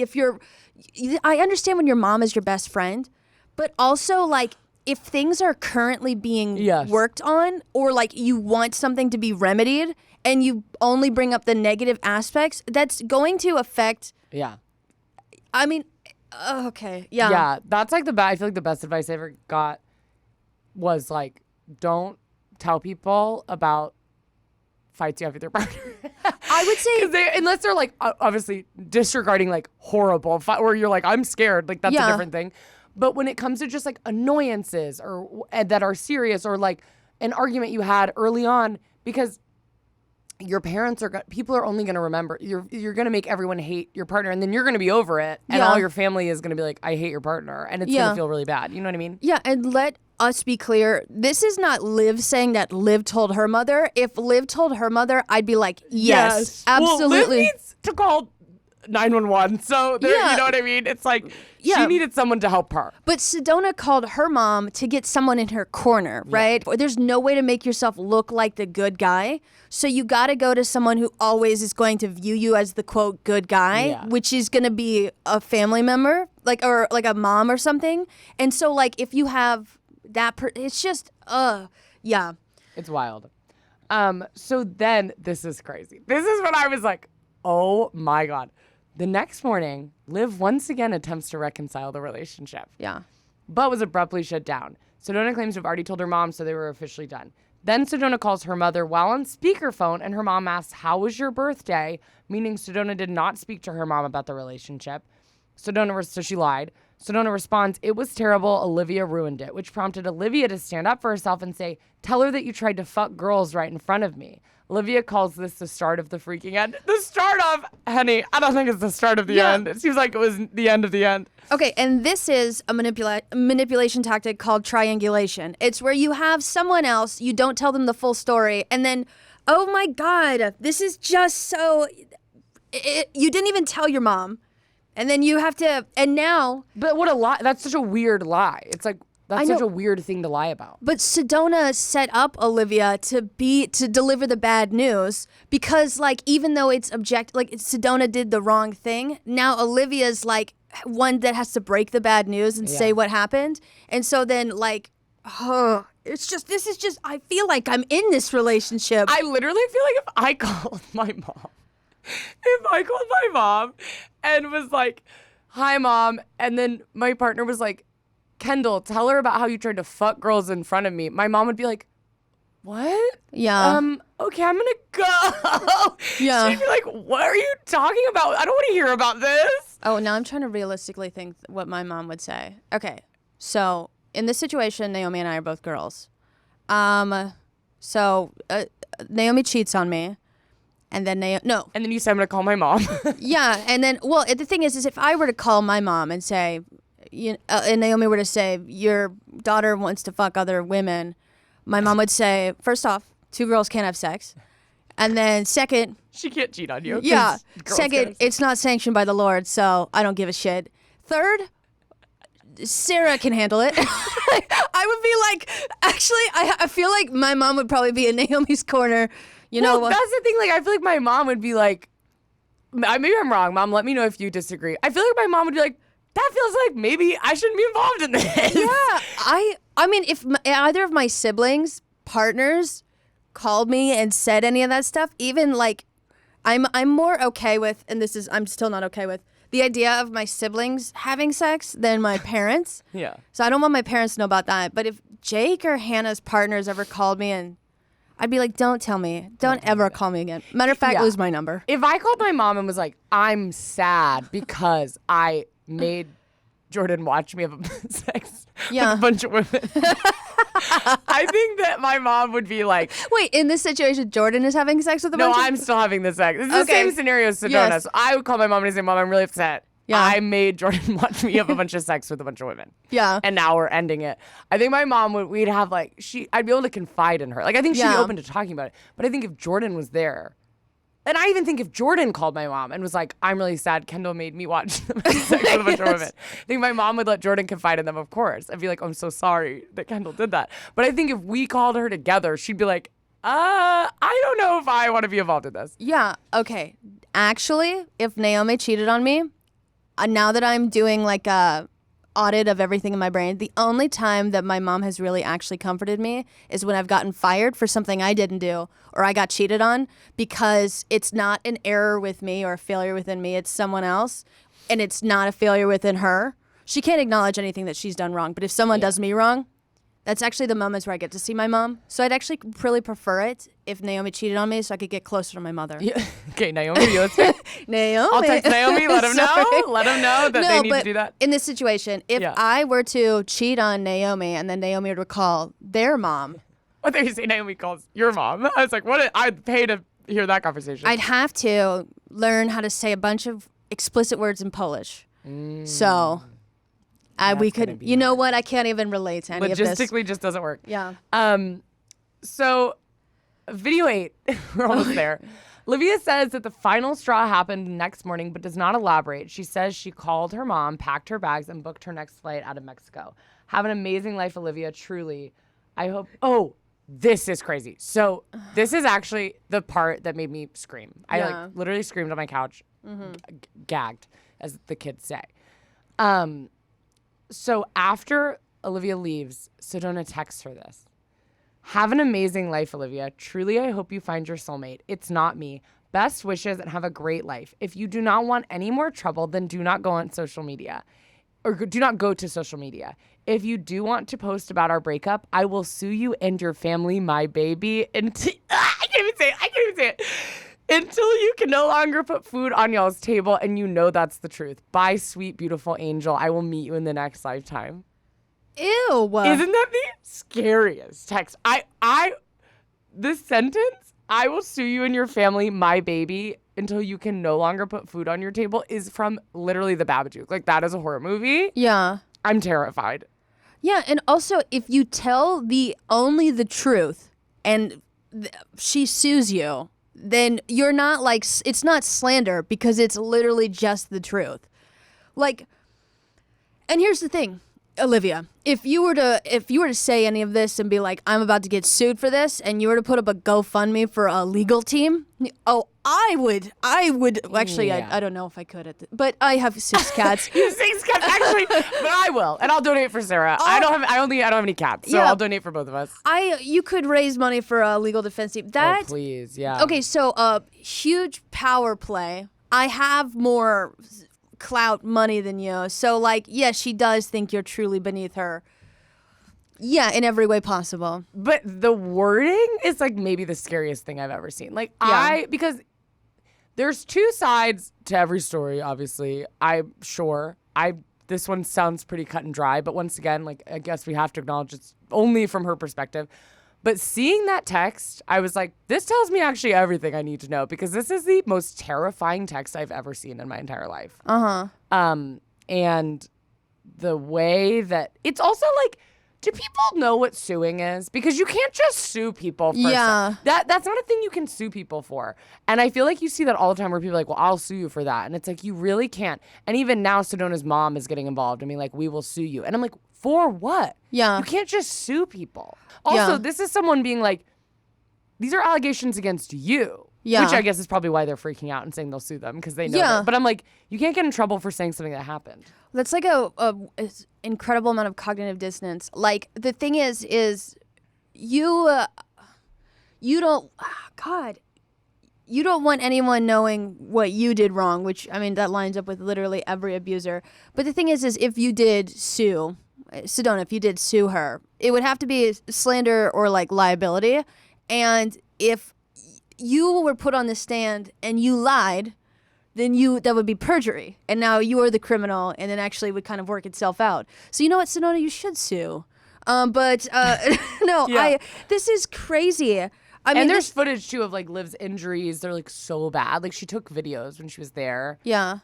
I understand when your mom is your best friend, but also like if things are currently being worked on or like you want something to be remedied and you only bring up the negative aspects, that's going to affect. Yeah. I mean, okay. Yeah. Yeah. That's like I feel like the best advice I ever got was like, don't tell people about fights you have with your partner. I would say 'Cause unless they're like obviously disregarding like horrible where you're like, I'm scared, like that's a different thing. But when it comes to just like annoyances or that are serious, or like an argument you had early on, because your parents people are only going to remember, you're going to make everyone hate your partner, and then you're going to be over it, and all your family is going to be like, I hate your partner, and it's going to feel really bad. You know what I mean? Yeah, and let us be clear. This is not Liv saying that Liv told her mother. If Liv told her mother, I'd be like, yes. Absolutely. Well, Liv needs to call 911. So you know what I mean? It's like she needed someone to help her. But Sedona called her mom to get someone in her corner, right? There's no way to make yourself look like the good guy. So you got to go to someone who always is going to view you as the quote good guy, which is going to be a family member, or a mom or something. And so like if you have that, it's just It's wild. So then this is crazy. This is when I was like, oh my God. The next morning, Liv once again attempts to reconcile the relationship. Yeah. But was abruptly shut down. Sedona claims to have already told her mom, so they were officially done. Then Sedona calls her mother while on speakerphone, and her mom asks, how was your birthday? Meaning Sedona did not speak to her mom about the relationship. So she lied. Sedona responds, it was terrible. Olivia ruined it, which prompted Olivia to stand up for herself and say, tell her that you tried to fuck girls right in front of me. Olivia calls this the start of the freaking end. The start of, honey, I don't think it's the start of the end. It seems like it was the end of the end. Okay, and this is a manipulation tactic called triangulation. It's where you have someone else, you don't tell them the full story, and then, oh my God, this is just so... you didn't even tell your mom. And then you have to, and now... But what a lie. That's such a weird lie. It's like, that's such a weird thing to lie about. But Sedona set up Olivia to deliver the bad news because, like, even though it's Sedona did the wrong thing, now Olivia's, like, one that has to break the bad news and say what happened. And so then, like, this is just, I feel like I'm in this relationship. I literally feel like if I called my mom and was like, hi, Mom, and then my partner was like, Kendahl, tell her about how you tried to fuck girls in front of me, my mom would be like, what? Yeah. Okay, I'm gonna go. Yeah. She'd be like, what are you talking about? I don't want to hear about this. Oh, now I'm trying to realistically think what my mom would say. Okay, so in this situation, Naomi and I are both girls. So Naomi cheats on me. And then no. And then you say, I'm going to call my mom. Yeah. And then, well, the thing is if I were to call my mom and say, and Naomi were to say, your daughter wants to fuck other women, my mom would say, first off, 2 girls can't have sex. And then second, she can't cheat on you. Yeah. Second, it's not sanctioned by the Lord, so I don't give a shit. Third, Sarah can handle it. I would be like, actually, I feel like my mom would probably be in Naomi's corner. You know, that's the thing. Like, I feel like my mom would be like, maybe I'm wrong, Mom. Let me know if you disagree. I feel like my mom would be like, that feels like maybe I shouldn't be involved in this. Yeah, I mean, if either of my siblings, partners, called me and said any of that stuff, even like, I'm more okay with, and I'm still not okay with the idea of my siblings having sex than my parents. Yeah. So I don't want my parents to know about that. But if Jake or Hannah's partners ever called me, and I'd be like, don't tell me. Don't ever call me again. Matter of fact, lose my number. If I called my mom and was like, I'm sad because I made Jordan watch me have sex with a bunch of women, I think that my mom would be like, wait, in this situation, Jordan is having sex with a bunch of... No, I'm still having the sex. It's the same scenario as Sedona. Yes. So I would call my mom and say, Mom, I'm really upset. Yeah. I made Jordan watch me have a bunch of sex with a bunch of women. Yeah. And now we're ending it. I think my mom we'd have like, I'd be able to confide in her. Like, I think she'd be open to talking about it. But I think if Jordan was there, and I even think if Jordan called my mom and was like, I'm really sad Kendahl made me watch sex with a bunch of women, I think my mom would let Jordan confide in them, of course. I'd be like, I'm so sorry that Kendahl did that. But I think if we called her together, she'd be like, I don't know if I want to be involved in this. Yeah, okay. Actually, if Naomi cheated on me, now that I'm doing like a audit of everything in my brain, the only time that my mom has really actually comforted me is when I've gotten fired for something I didn't do or I got cheated on, because it's not an error with me or a failure within me, it's someone else, and it's not a failure within her. She can't acknowledge anything that she's done wrong, but if someone does me wrong, That's actually the moments where I get to see my mom. So I'd actually really prefer it if Naomi cheated on me so I could get closer to my mother. Yeah. Okay, Naomi, you listen? Naomi. I'll text Naomi, let him know. Sorry. Let him know that they need but to do that. in this situation, if I were to cheat on Naomi and then Naomi would recall their mom, I thought you say Naomi calls your mom. I was like, what? I'd pay to hear that conversation. I'd have to learn how to say a bunch of explicit words in Polish. So we could, you know what? I can't even relate to any of this. Logistically, just doesn't work. Yeah. So, video 8, we're almost there. Olivia says that the final straw happened the next morning, but does not elaborate. She says she called her mom, packed her bags, and booked her next flight out of Mexico. Have an amazing life, Olivia. Truly. I hope. Oh, this is crazy. So this is actually the part that made me scream. I like literally screamed on my couch, gagged, as the kids say. So after Olivia leaves, Sedona texts her this. Have an amazing life, Olivia. Truly, I hope you find your soulmate. It's not me. Best wishes and have a great life. If you do not want any more trouble, then do not go on social media. Or do not go to social media. If you do want to post about our breakup, I will sue you and your family, my baby. I can't even say it. Until you can no longer put food on y'all's table and you know that's the truth. Bye, sweet, beautiful angel. I will meet you in the next lifetime. Ew. Isn't that the scariest text? This sentence, I will sue you and your family, my baby, until you can no longer put food on your table, is from literally The Babadook. Like, that is a horror movie. Yeah. I'm terrified. Yeah, and also, if you tell only the truth and she sues you, then you're not like, it's not slander because it's literally just the truth. Like, and here's the thing, Olivia, if you were to say any of this and be like, I'm about to get sued for this, and you were to put up a GoFundMe for a legal team, I would. Actually, Yeah. I don't know if I could, but I have 6 cats. You have 6 cats, actually, but I will, and I'll donate for Sarah. I don't have any cats, so Yeah. I'll donate for both of us. You could raise money for a legal defense team. Oh, please, yeah. Okay, so huge power play. I have more clout money than you. So like, yes, she does think you're truly beneath her. Yeah, in every way possible. But the wording is like maybe the scariest thing I've ever seen. Like because there's 2 sides to every story, obviously. I'm sure. This one sounds pretty cut and dry, but once again, like I guess we have to acknowledge it's only from her perspective. But seeing that text, I was like, this tells me actually everything I need to know, because this is the most terrifying text I've ever seen in my entire life. And the way that it's also like, do people know what suing is? Because you can't just sue people for that's not a thing you can sue people for. And I feel like you see that all the time where people are like, well, I'll sue you for that. And it's like, you really can't. And even now, Sedona's mom is getting involved. I mean, like, we will sue you. And I'm like, for what? Yeah. You can't just sue people. Also, this is someone being like, these are allegations against you. Yeah. Which I guess is probably why they're freaking out and saying they'll sue them, because they know that. But I'm like, you can't get in trouble for saying something that happened. That's like a incredible amount of cognitive dissonance. Like, the thing is you don't, you don't want anyone knowing what you did wrong, which, I mean, that lines up with literally every abuser. But the thing is if you did sue Sedona, if you did sue her, it would have to be slander or like liability. And if you were put on the stand and you lied, then that would be perjury. And now you are the criminal, and then actually would kind of work itself out. So you know what, Sedona, you should sue. But no, this is crazy. I mean, there's footage too of like Liv's injuries. They're like so bad. Like, she took videos when she was there. Yeah.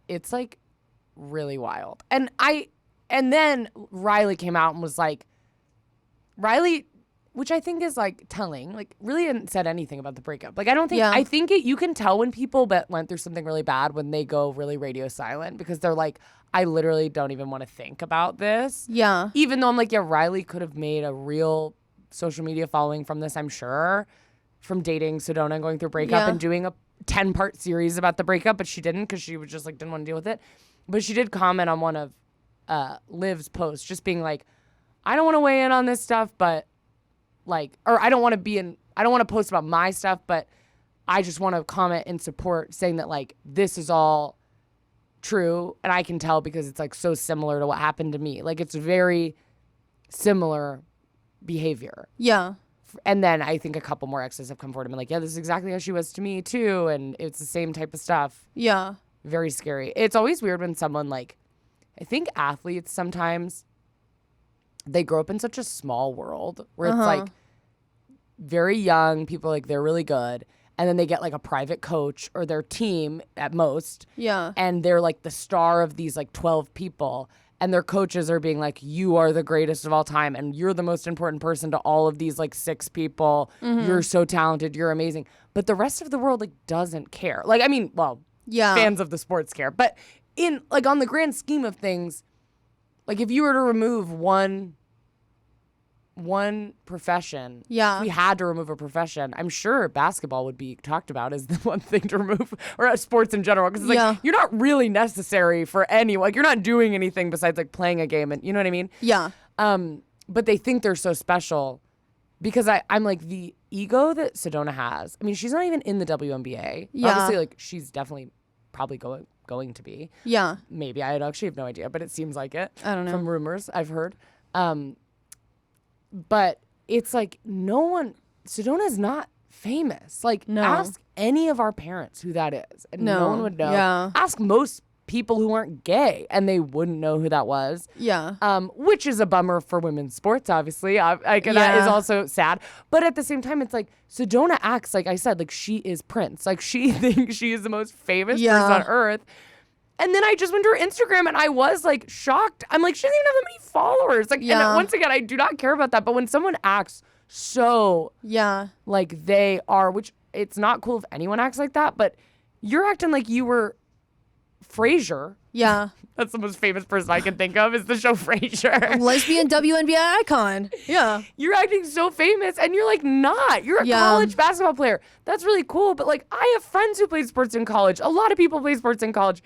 It's like really wild. And then Riley came out and was like, which I think is like telling, like really hadn't said anything about the breakup. Like, I don't think, I think you can tell when people went through something really bad when they go really radio silent, because they're like, I literally don't even want to think about this. Yeah. Even though I'm like, yeah, Riley could have made a real social media following from this, I'm sure, from dating Sedona and going through breakup and doing a 10-part series about the breakup, but she didn't, because she was just like, didn't want to deal with it. But she did comment on one of Liv's posts, just being like, I don't want to weigh in on this stuff, but like, or I don't want to post about my stuff, but I just want to comment in support, saying that like, this is all true, and I can tell because it's like so similar to what happened to me. Like, it's very similar behavior. Yeah. And then I think a couple more exes have come forward and been like, yeah, this is exactly how she was to me too. And it's the same type of stuff. Yeah. Very scary. It's always weird when someone like, I think athletes sometimes, they grow up in such a small world where it's like very young, people like they're really good. And then they get like a private coach or their team at most. Yeah. And they're like the star of these like 12 people. And their coaches are being like, you are the greatest of all time. And you're the most important person to all of these like 6 people. You're so talented. You're amazing. But the rest of the world like doesn't care. Like, I mean, well, fans of the sports care. But in like on the grand scheme of things, like if you were to remove one profession, if we had to remove a profession, I'm sure basketball would be talked about as the one thing to remove, or sports in general, because it's like you're not really necessary for any, like you're not doing anything besides like playing a game, and you know what I mean? Yeah. But they think they're so special because I'm like the ego that Sedona has. I mean, she's not even in the WNBA. Yeah. Obviously, like she's definitely probably going to be. Yeah. Maybe. I actually have no idea, but it seems like it. I don't know. From rumors I've heard. But it's like Sedona's not famous. Like, ask any of our parents who that is, and no one would know. Yeah. Ask most people who aren't gay, and they wouldn't know who that was. Yeah. Which is a bummer for women's sports, obviously. That is also sad. But at the same time, it's like Sedona acts, like I said, like she is Prince. Like she thinks she is the most famous person on earth. And then I just went to her Instagram and I was like shocked. I'm like, she doesn't even have that many followers. Like, and once again, I do not care about that. But when someone acts so like they are, which it's not cool if anyone acts like that, but you're acting like you were Frasier. Yeah. That's the most famous person I can think of is the show Frasier. Lesbian WNBA icon. Yeah. You're acting so famous and you're like not. You're a college basketball player. That's really cool. But like I have friends who played sports in college. A lot of people play sports in college.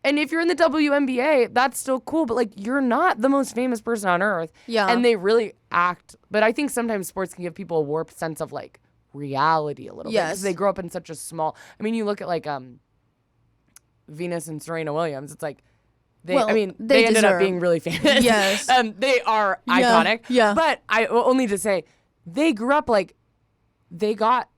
And if you're in the WNBA, that's still cool. But like you're not the most famous person on earth. Yeah. And they really act. But I think sometimes sports can give people a warped sense of like reality a little bit. Because they grow up in such a small. I mean, you look at like Venus and Serena Williams. It's like they ended up being really famous. Yes. They are iconic. Yeah. But I only to say they grew up like they got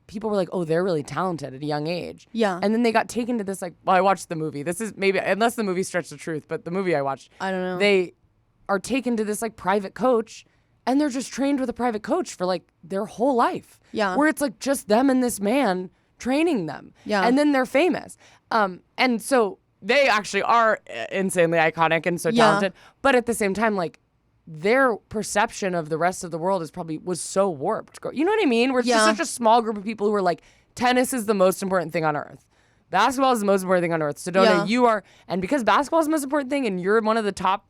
people were like, oh, they're really talented at a young age. Yeah. And then they got taken to this like, well, I watched the movie. This is maybe unless the movie stretched the truth, but the movie I watched, I don't know. They are taken to this like private coach and they're just trained with a private coach for like their whole life. Yeah. Where it's like just them and this man training them. Yeah. And then they're famous. And so they actually are insanely iconic and so talented. But at the same time, like their perception of the rest of the world was so warped. You know what I mean? Where it's just such a small group of people who are like, tennis is the most important thing on earth. Basketball is the most important thing on earth. Sedona, you are, and because basketball is the most important thing and you're one of the top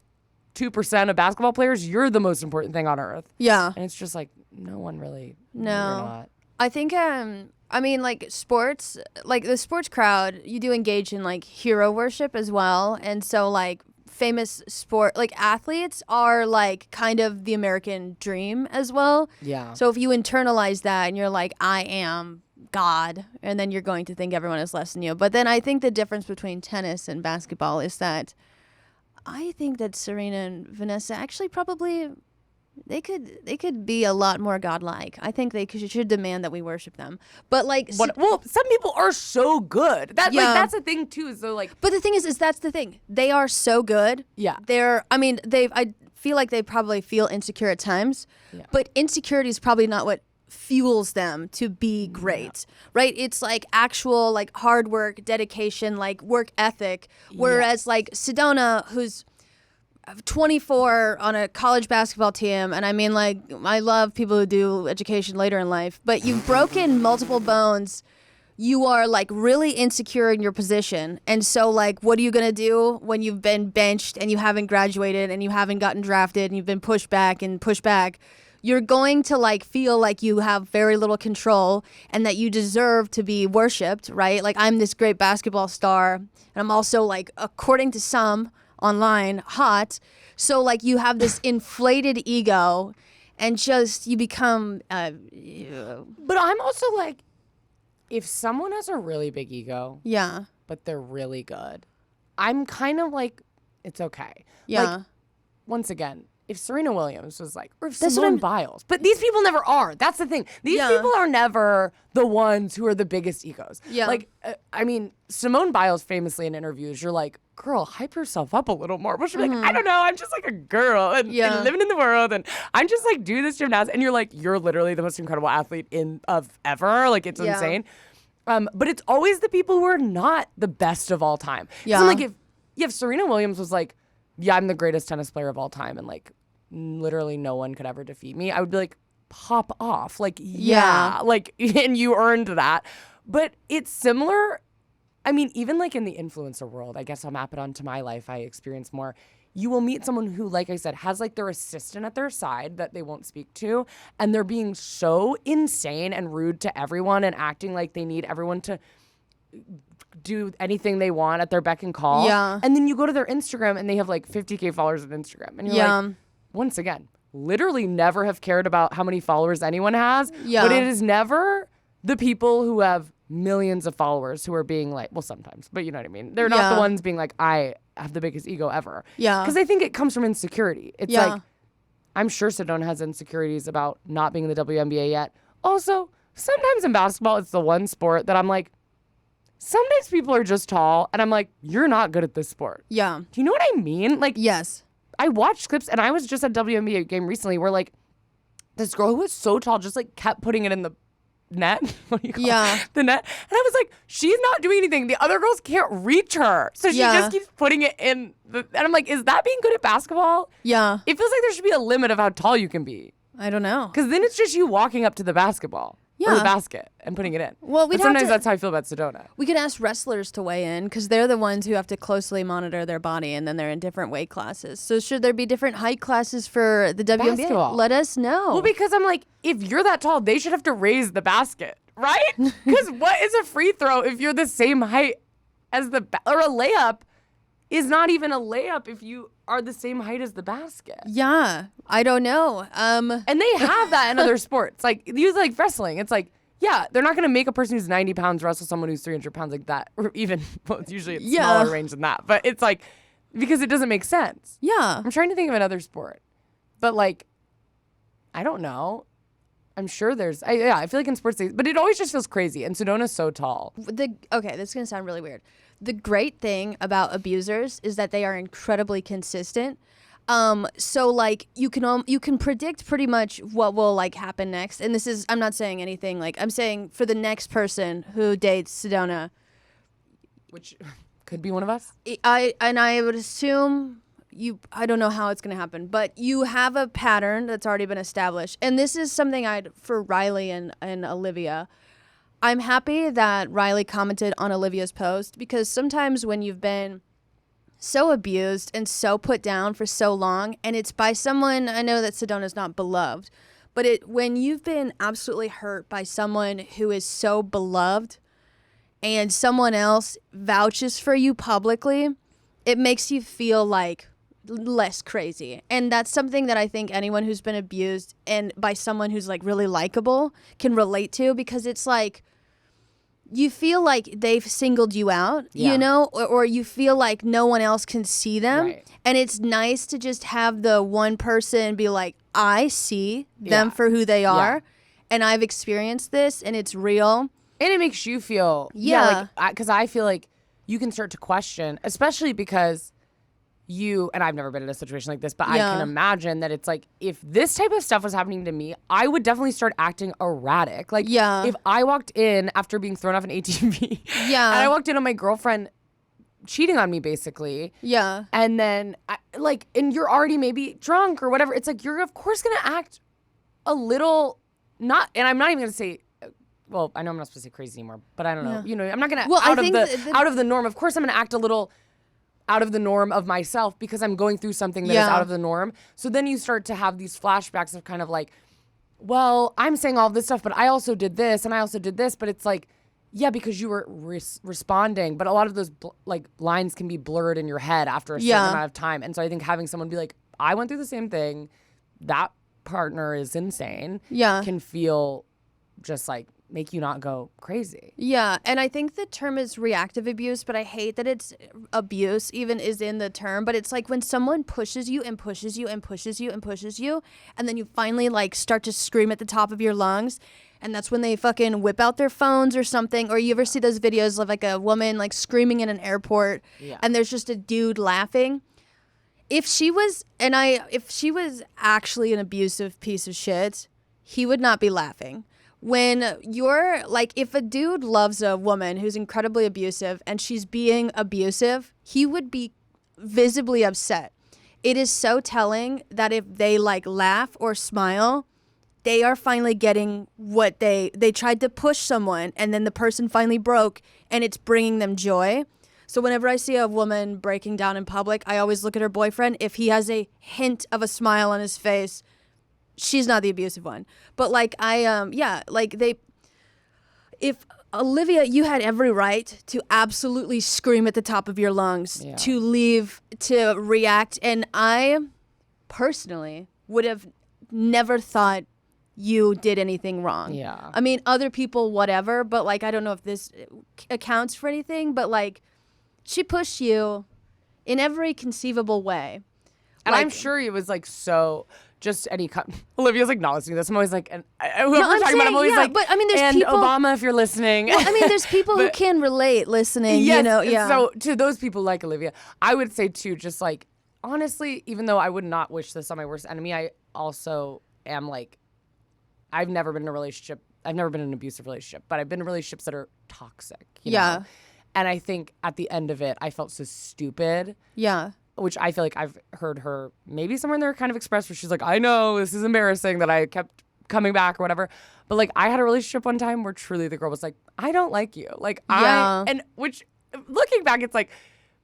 2% of basketball players, you're the most important thing on earth. Yeah. And it's just like, no one really. No. You're not. I think, I mean, like sports, like the sports crowd, you do engage in like hero worship as well. And so like famous sport, like athletes are like kind of the American dream as well. Yeah. So if you internalize that and you're like, I am God, and then you're going to think everyone is less than you. But then I think the difference between tennis and basketball is that I think that Serena and Vanessa actually probably they could be a lot more godlike. I think they should demand that we worship them. But like, well, some people are so good. Like that's the thing too. So like, but the thing is that's the thing. They are so good. Yeah. I feel like they probably feel insecure at times. Yeah. But insecurity is probably not what fuels them to be great, right? It's like actual like hard work, dedication, like work ethic. Whereas like Sedona, who's 24 on a college basketball team, and I mean like I love people who do education later in life, but you've broken multiple bones. You are like really insecure in your position, and so like what are you gonna do when you've been benched and you haven't graduated and you haven't gotten drafted and you've been pushed back? You're going to like feel like you have very little control and that you deserve to be worshipped, right? Like I'm this great basketball star and I'm also like, according to some online, hot. So like you have this inflated ego and just you become But I'm also like, if someone has a really big ego, but they're really good, I'm kind of like, it's okay. Yeah. Like, once again, if Serena Williams was like, or if That's what Simone I'm- Biles, but these people never are. That's the thing. These Yeah. people are never the ones who are the biggest egos. Yeah. Like, I mean, Simone Biles famously in interviews, you're like, girl, hype yourself up a little more. But she'll be like, I don't know, I'm just like a girl and living in the world, and I'm just like do this gymnastics. And you're like, you're literally the most incredible athlete of ever. Like, it's insane. But it's always the people who are not the best of all time. 'Cause I'm like, if Serena Williams was like, yeah, I'm the greatest tennis player of all time, and like literally no one could ever defeat me, I would be like, pop off. Like, yeah. Like, and you earned that. But it's similar. I mean, even like in the influencer world, I guess I'll map it onto my life. I experience more. You will meet someone who, like I said, has like their assistant at their side that they won't speak to, and they're being so insane and rude to everyone and acting like they need everyone to do anything they want at their beck and call. Yeah. And then you go to their Instagram and they have like 50K followers on Instagram. And you're like, once again, literally never have cared about how many followers anyone has. Yeah. But it is never the people who have millions of followers who are being like, well, sometimes, but you know what I mean? They're not the ones being like, I have the biggest ego ever. Yeah. Because I think it comes from insecurity. It's like, I'm sure Sedona has insecurities about not being in the WNBA yet. Also, sometimes in basketball, it's the one sport that I'm like, sometimes people are just tall, and I'm like, you're not good at this sport. Yeah. Do you know what I mean? Like, Yes. I watched clips, and I was just at a WNBA game recently where, like, this girl who was so tall just, like, kept putting it in the net. What do you call it? The net. And I was like, she's not doing anything. The other girls can't reach her. So she just keeps putting it in. And I'm like, is that being good at basketball? Yeah. It feels like there should be a limit of how tall you can be. I don't know. Because then it's just you walking up to the basketball. Or the basket and putting it in. Well, but sometimes that's how I feel about Sedona. We could ask wrestlers to weigh in because they're the ones who have to closely monitor their body, and then they're in different weight classes. So should there be different height classes for the WNBA? Basketball. Let us know. Well, because I'm like, if you're that tall, they should have to raise the basket, right? Because what is a free throw if you're the same height as or a layup is not even a layup if you are the same height as the basket. Yeah, I don't know. And they have that in other sports. Like, use like wrestling. It's like, yeah, they're not going to make a person who's 90 pounds wrestle someone who's 300 pounds like that. Or even, well, it's usually a smaller range than that. But it's like, because it doesn't make sense. Yeah. I'm trying to think of another sport. But like, I don't know. I'm sure there's, I feel like in sports, but it always just feels crazy. And Sedona's so tall. Okay, this is going to sound really weird. The great thing about abusers is that they are incredibly consistent. So like you can predict pretty much what will like happen next. And this is, I'm not saying anything like, I'm saying for the next person who dates Sedona, which could be one of us. I would assume I don't know how it's going to happen, but you have a pattern that's already been established. And this is something for Riley and Olivia. I'm happy that Riley commented on Olivia's post, because sometimes when you've been so abused and so put down for so long, and it's by someone, I know that Sedona's not beloved, but when you've been absolutely hurt by someone who is so beloved and someone else vouches for you publicly, it makes you feel like less crazy. And that's something that I think anyone who's been abused and by someone who's like really likable can relate to, because it's like you feel like they've singled you out, you know, or you feel like no one else can see them. Right. And it's nice to just have the one person be like, I see them for who they are, and I've experienced this, and it's real. And it makes you feel, because I feel like you can start to question, especially because and I've never been in a situation like this, but I can imagine that it's like, if this type of stuff was happening to me, I would definitely start acting erratic. Like, if I walked in after being thrown off an ATV, and I walked in on my girlfriend cheating on me, basically. Yeah. And then, and you're already maybe drunk or whatever, it's like, you're of course going to act a little, and I'm not even going to say, well, I know I'm not supposed to say crazy anymore, but I don't know. You know, I'm not going to, out of the norm. Of course, I'm going to act a little out of the norm of myself because I'm going through something that is out of the norm. So then you start to have these flashbacks of kind of like, well, I'm saying all this stuff, but I also did this and I also did this. But it's like, yeah, because you were responding. But a lot of those lines can be blurred in your head after a certain amount of time. And so I think having someone be like, I went through the same thing. That partner is insane. Yeah. Can feel just like make you not go crazy. Yeah, and I think the term is reactive abuse, but I hate that it's abuse even is in the term. But it's like when someone pushes you and pushes you and pushes you and pushes you, and then you finally like start to scream at the top of your lungs, and that's when they fucking whip out their phones or something. Or you ever see those videos of like a woman like screaming in an airport, and there's just a dude laughing? If she was actually an abusive piece of shit, he would not be laughing. When you're like, if a dude loves a woman who's incredibly abusive and she's being abusive, he would be visibly upset. It is so telling that if they like laugh or smile, they are finally getting what they tried to push someone and then the person finally broke and it's bringing them joy. So whenever I see a woman breaking down in public, I always look at her boyfriend. If he has a hint of a smile on his face, she's not the abusive one. But like if Olivia, you had every right to absolutely scream at the top of your lungs, to leave, to react. And I personally would have never thought you did anything wrong. Yeah. I mean, other people, whatever, but like, I don't know if this accounts for anything, but like, she pushed you in every conceivable way. And like, I'm sure it was like so... Just any Olivia's like not listening to this. I'm always like, and whoever no, we're talking about, I'm always like, but I mean, there's and people, Obama, if you're listening. Well, I mean, there's people who can relate listening, yes, you know, yeah. So to those people like Olivia, I would say too, just like, honestly, even though I would not wish this on my worst enemy, I also am like, I've never been in a relationship. I've never been in an abusive relationship, but I've been in relationships that are toxic. You know? And I think at the end of it, I felt so stupid. Yeah. Which I feel like I've heard her maybe somewhere in there kind of express where she's like, I know this is embarrassing that I kept coming back or whatever. But like I had a relationship one time where truly the girl was like, I don't like you. Like and which looking back, it's like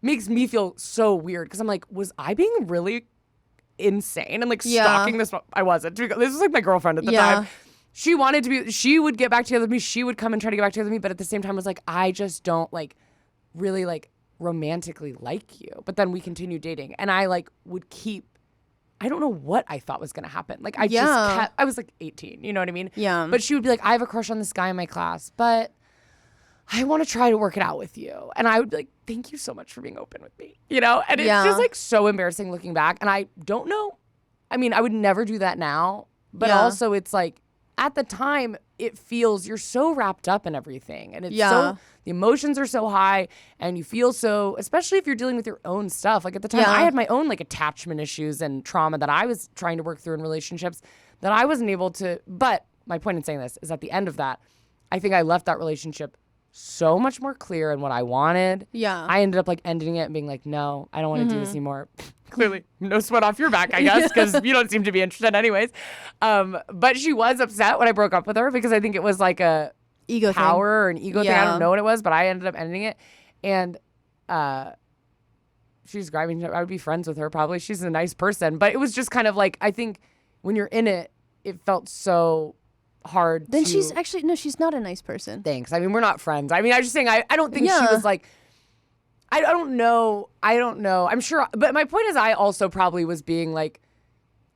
makes me feel so weird because I'm like, was I being really insane and like stalking this? I wasn't. This was like my girlfriend at the time. She wanted to be, she would get back together with me. She would come and try to get back together with me. But at the same time, I was like, I just don't like really like romantically like you. But then we continued dating and I like would keep, I don't know what I thought was going to happen. Like I just kept, I was like 18, you know what I mean? Yeah. But she would be like, I have a crush on this guy in my class, but I want to try to work it out with you. And I would be like, thank you so much for being open with me, you know? And it's just like so embarrassing looking back. And I don't know. I mean, I would never do that now, but also it's like at the time it feels you're so wrapped up in everything and it's so the emotions are so high and you feel so, especially if you're dealing with your own stuff. Like at the time I had my own like attachment issues and trauma that I was trying to work through in relationships that I wasn't able to. But my point in saying this is at the end of that, I think I left that relationship so much more clear in what I wanted. Yeah. I ended up like ending it and being like, no, I don't want to do this anymore. Clearly, no sweat off your back, I guess, because you don't seem to be interested anyways. But she was upset when I broke up with her because I think it was like a ego power thing. or an ego thing. I don't know what it was, but I ended up ending it. And she's great. I mean, I would be friends with her probably. She's a nice person. But it was just kind of like, I think when you're in it, it felt so hard. Then she's actually, no, she's not a nice person. Thanks. I mean, we're not friends. I mean, I'm just saying, I don't think she was like, I don't know. I'm sure. But my point is I also probably was being like,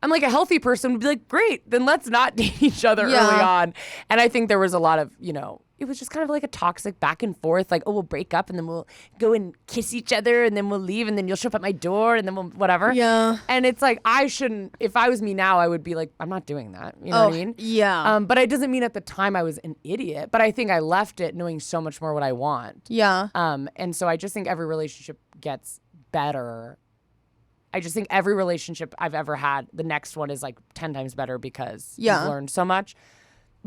I'm like a healthy person would be like, great, then let's not date each other early on. And I think there was a lot of, you know, it was just kind of like a toxic back and forth. Like, oh, we'll break up and then we'll go and kiss each other and then we'll leave and then you'll show up at my door and then we'll whatever. Yeah. And it's like, I shouldn't, if I was me now, I would be like, I'm not doing that. You know what I mean? Yeah. But it doesn't mean at the time I was an idiot. But I think I left it knowing so much more what I want. Yeah. And so I just think every relationship gets better. I just think every relationship I've ever had, the next one is like 10 times better because you've learned so much.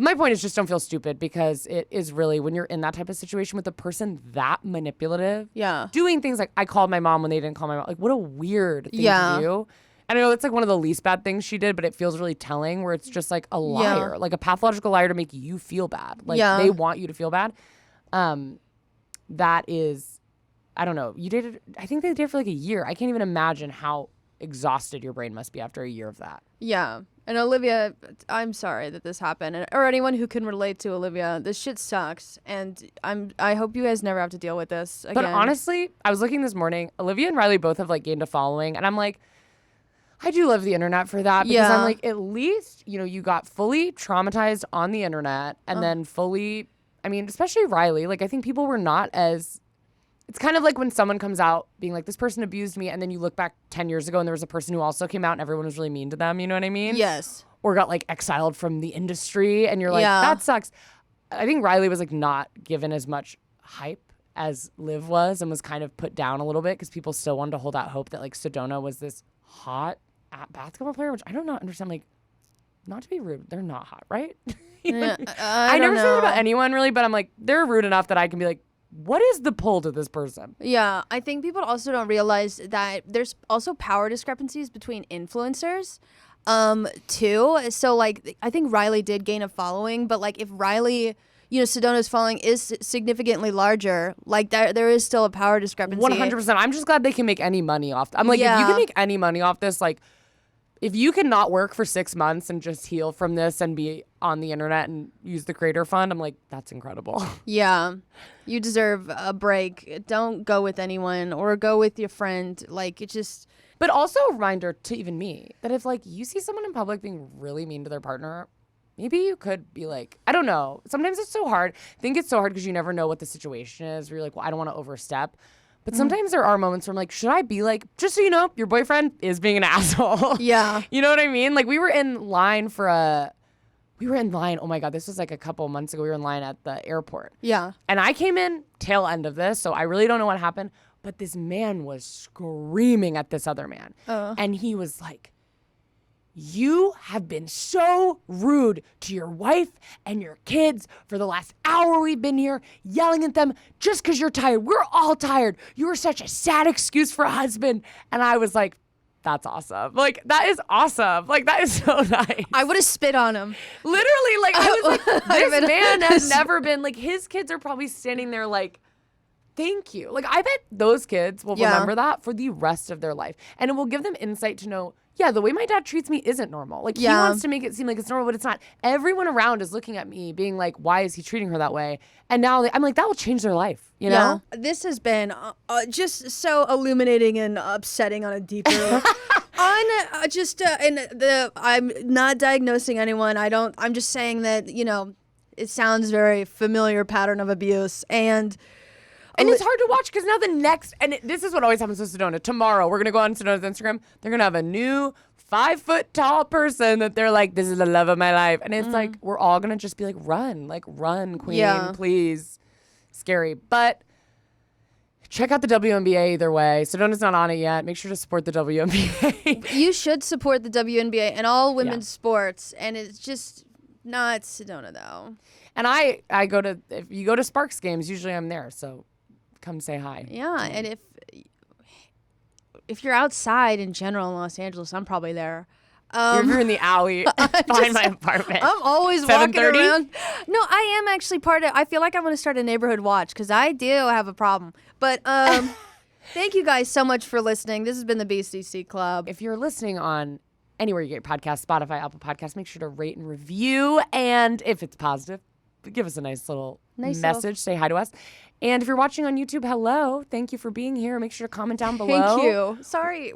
My point is just don't feel stupid because it is really when you're in that type of situation with a person that manipulative. Yeah. Doing things like I called my mom when they didn't call my mom. Like what a weird thing to do. And I know it's like one of the least bad things she did, but it feels really telling where it's just like a liar, like a pathological liar to make you feel bad. Like they want you to feel bad. That is, I don't know. I think they dated for like a year. I can't even imagine how exhausted your brain must be after a year of that. Yeah. And Olivia, I'm sorry that this happened. Or anyone who can relate to Olivia, this shit sucks. And I hope you guys never have to deal with this again. But honestly, I was looking this morning, Olivia and Riley both have like gained a following. And I'm like, I do love the internet for that because Yeah. I'm like, at least, you got fully traumatized on the internet and then fully, especially Riley, like I think people were not as, it's kind of like when someone comes out being like, this person abused me, and then you look back 10 years ago and there was a person who also came out and everyone was really mean to them, you know what I mean? Yes. Or got like exiled from the industry and you're like, Yeah. that sucks. I think Riley was like not given as much hype as Liv was and was kind of put down a little bit because people still wanted to hold out hope that like Sedona was this hot basketball player, which I don't understand. Like, not to be rude, they're not hot, right? I never say that about anyone really, but I'm like, they're rude enough that I can be like, what is the pull to this person? Yeah, I think people also don't realize that there's also power discrepancies between influencers too. So like I think Riley did gain a following, but like if Riley, Sedona's following is significantly larger, like there is still a power discrepancy. 100%. I'm just glad they can make any money off. I'm like, if you can make any money off this, like if you can not work for 6 months and just heal from this and be on the internet and use the creator fund, I'm like, that's incredible. Yeah. You deserve a break. Don't go with anyone or go with your friend. Like it just. But also a reminder to even me that if like you see someone in public being really mean to their partner, maybe you could be like, I don't know. Sometimes it's so hard. I think it's so hard because you never know what the situation is. Where you're like, well, I don't want to overstep. But sometimes there are moments where I'm like, should I be like, just so you know, your boyfriend is being an asshole. Yeah. You know what I mean? Like we were in line, oh my God, this was like a couple months ago. We were in line at the airport. Yeah. And I came in tail end of this, so I really don't know what happened. But this man was screaming at this other man. And he was like, you have been so rude to your wife and your kids for the last hour we've been here, yelling at them just because you're tired. We're all tired. You are such a sad excuse for a husband. And I was like, that's awesome. Like, that is awesome. Like, that is so nice. I would have spit on him. Literally, like, I was like, this man has never been, like, his kids are probably standing there like, thank you. Like, I bet those kids will remember that for the rest of their life. And it will give them insight to know, yeah, the way my dad treats me isn't normal. Like, he wants to make it seem like it's normal, but it's not. Everyone around is looking at me being like, why is he treating her that way? And now I'm like, that will change their life, you know? This has been just so illuminating and upsetting on a deeper I'm not diagnosing anyone. I'm just saying that, it sounds very familiar pattern of abuse. And it's hard to watch because now this is what always happens with Sedona. Tomorrow, we're going to go on Sedona's Instagram. They're going to have a new 5-foot tall person that they're like, this is the love of my life. And it's like, we're all going to just be like, run, queen, please. Scary. But check out the WNBA either way. Sedona's not on it yet. Make sure to support the WNBA. You should support the WNBA and all women's sports. And it's just not Sedona, though. And I go to, if you go to Sparks games, usually I'm there. So come say hi. Yeah, and if you're outside in general in Los Angeles, I'm probably there. You're in the alley behind my apartment. I'm always walking 7:30? around. No, I am actually I feel like I'm going to start a neighborhood watch because I do have a problem. But thank you guys so much for listening. This has been the BCC Club. If you're listening on anywhere you get podcasts, Spotify, Apple Podcasts, make sure to rate and review. And if it's positive, give us a nice little message. Say hi to us. And if you're watching on YouTube, hello. Thank you for being here. Make sure to comment down below. Thank you. Sorry.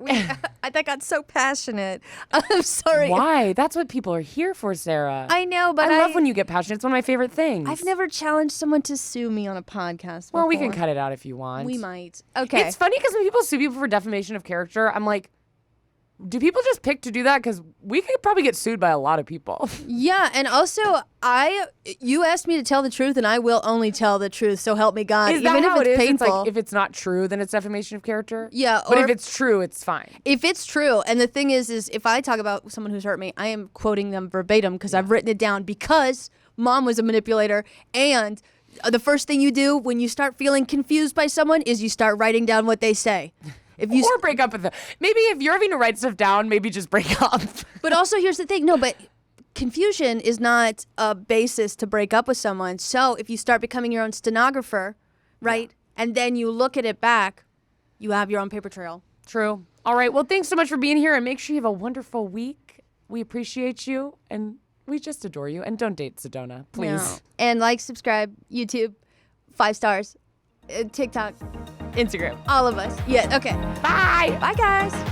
I got so passionate. I'm sorry. Why? That's what people are here for, Sarah. I know, but I love when you get passionate. It's one of my favorite things. I've never challenged someone to sue me on a podcast before. Well, we can cut it out if you want. We might. Okay. It's funny because when people sue people for defamation of character, I'm like, do people just pick to do that? Because we could probably get sued by a lot of people. Yeah, and also, you asked me to tell the truth, and I will only tell the truth. So help me God. Is that even how if it's it is? painful. It's like if it's not true, then it's defamation of character. Yeah, but if it's true, it's fine. If it's true, and the thing is if I talk about someone who's hurt me, I am quoting them verbatim because I've written it down because Mom was a manipulator, and the first thing you do when you start feeling confused by someone is you start writing down what they say. Or break up with them. Maybe if you're having to write stuff down, maybe just break up. But also, here's the thing. No, but confusion is not a basis to break up with someone. So if you start becoming your own stenographer, right, and then you look at it back, you have your own paper trail. True. All right. Well, thanks so much for being here, and make sure you have a wonderful week. We appreciate you, and we just adore you. And don't date Sedona, please. No. And like, subscribe, YouTube, 5 stars, TikTok. Instagram. All of us. Yeah, okay. Bye. Bye, guys.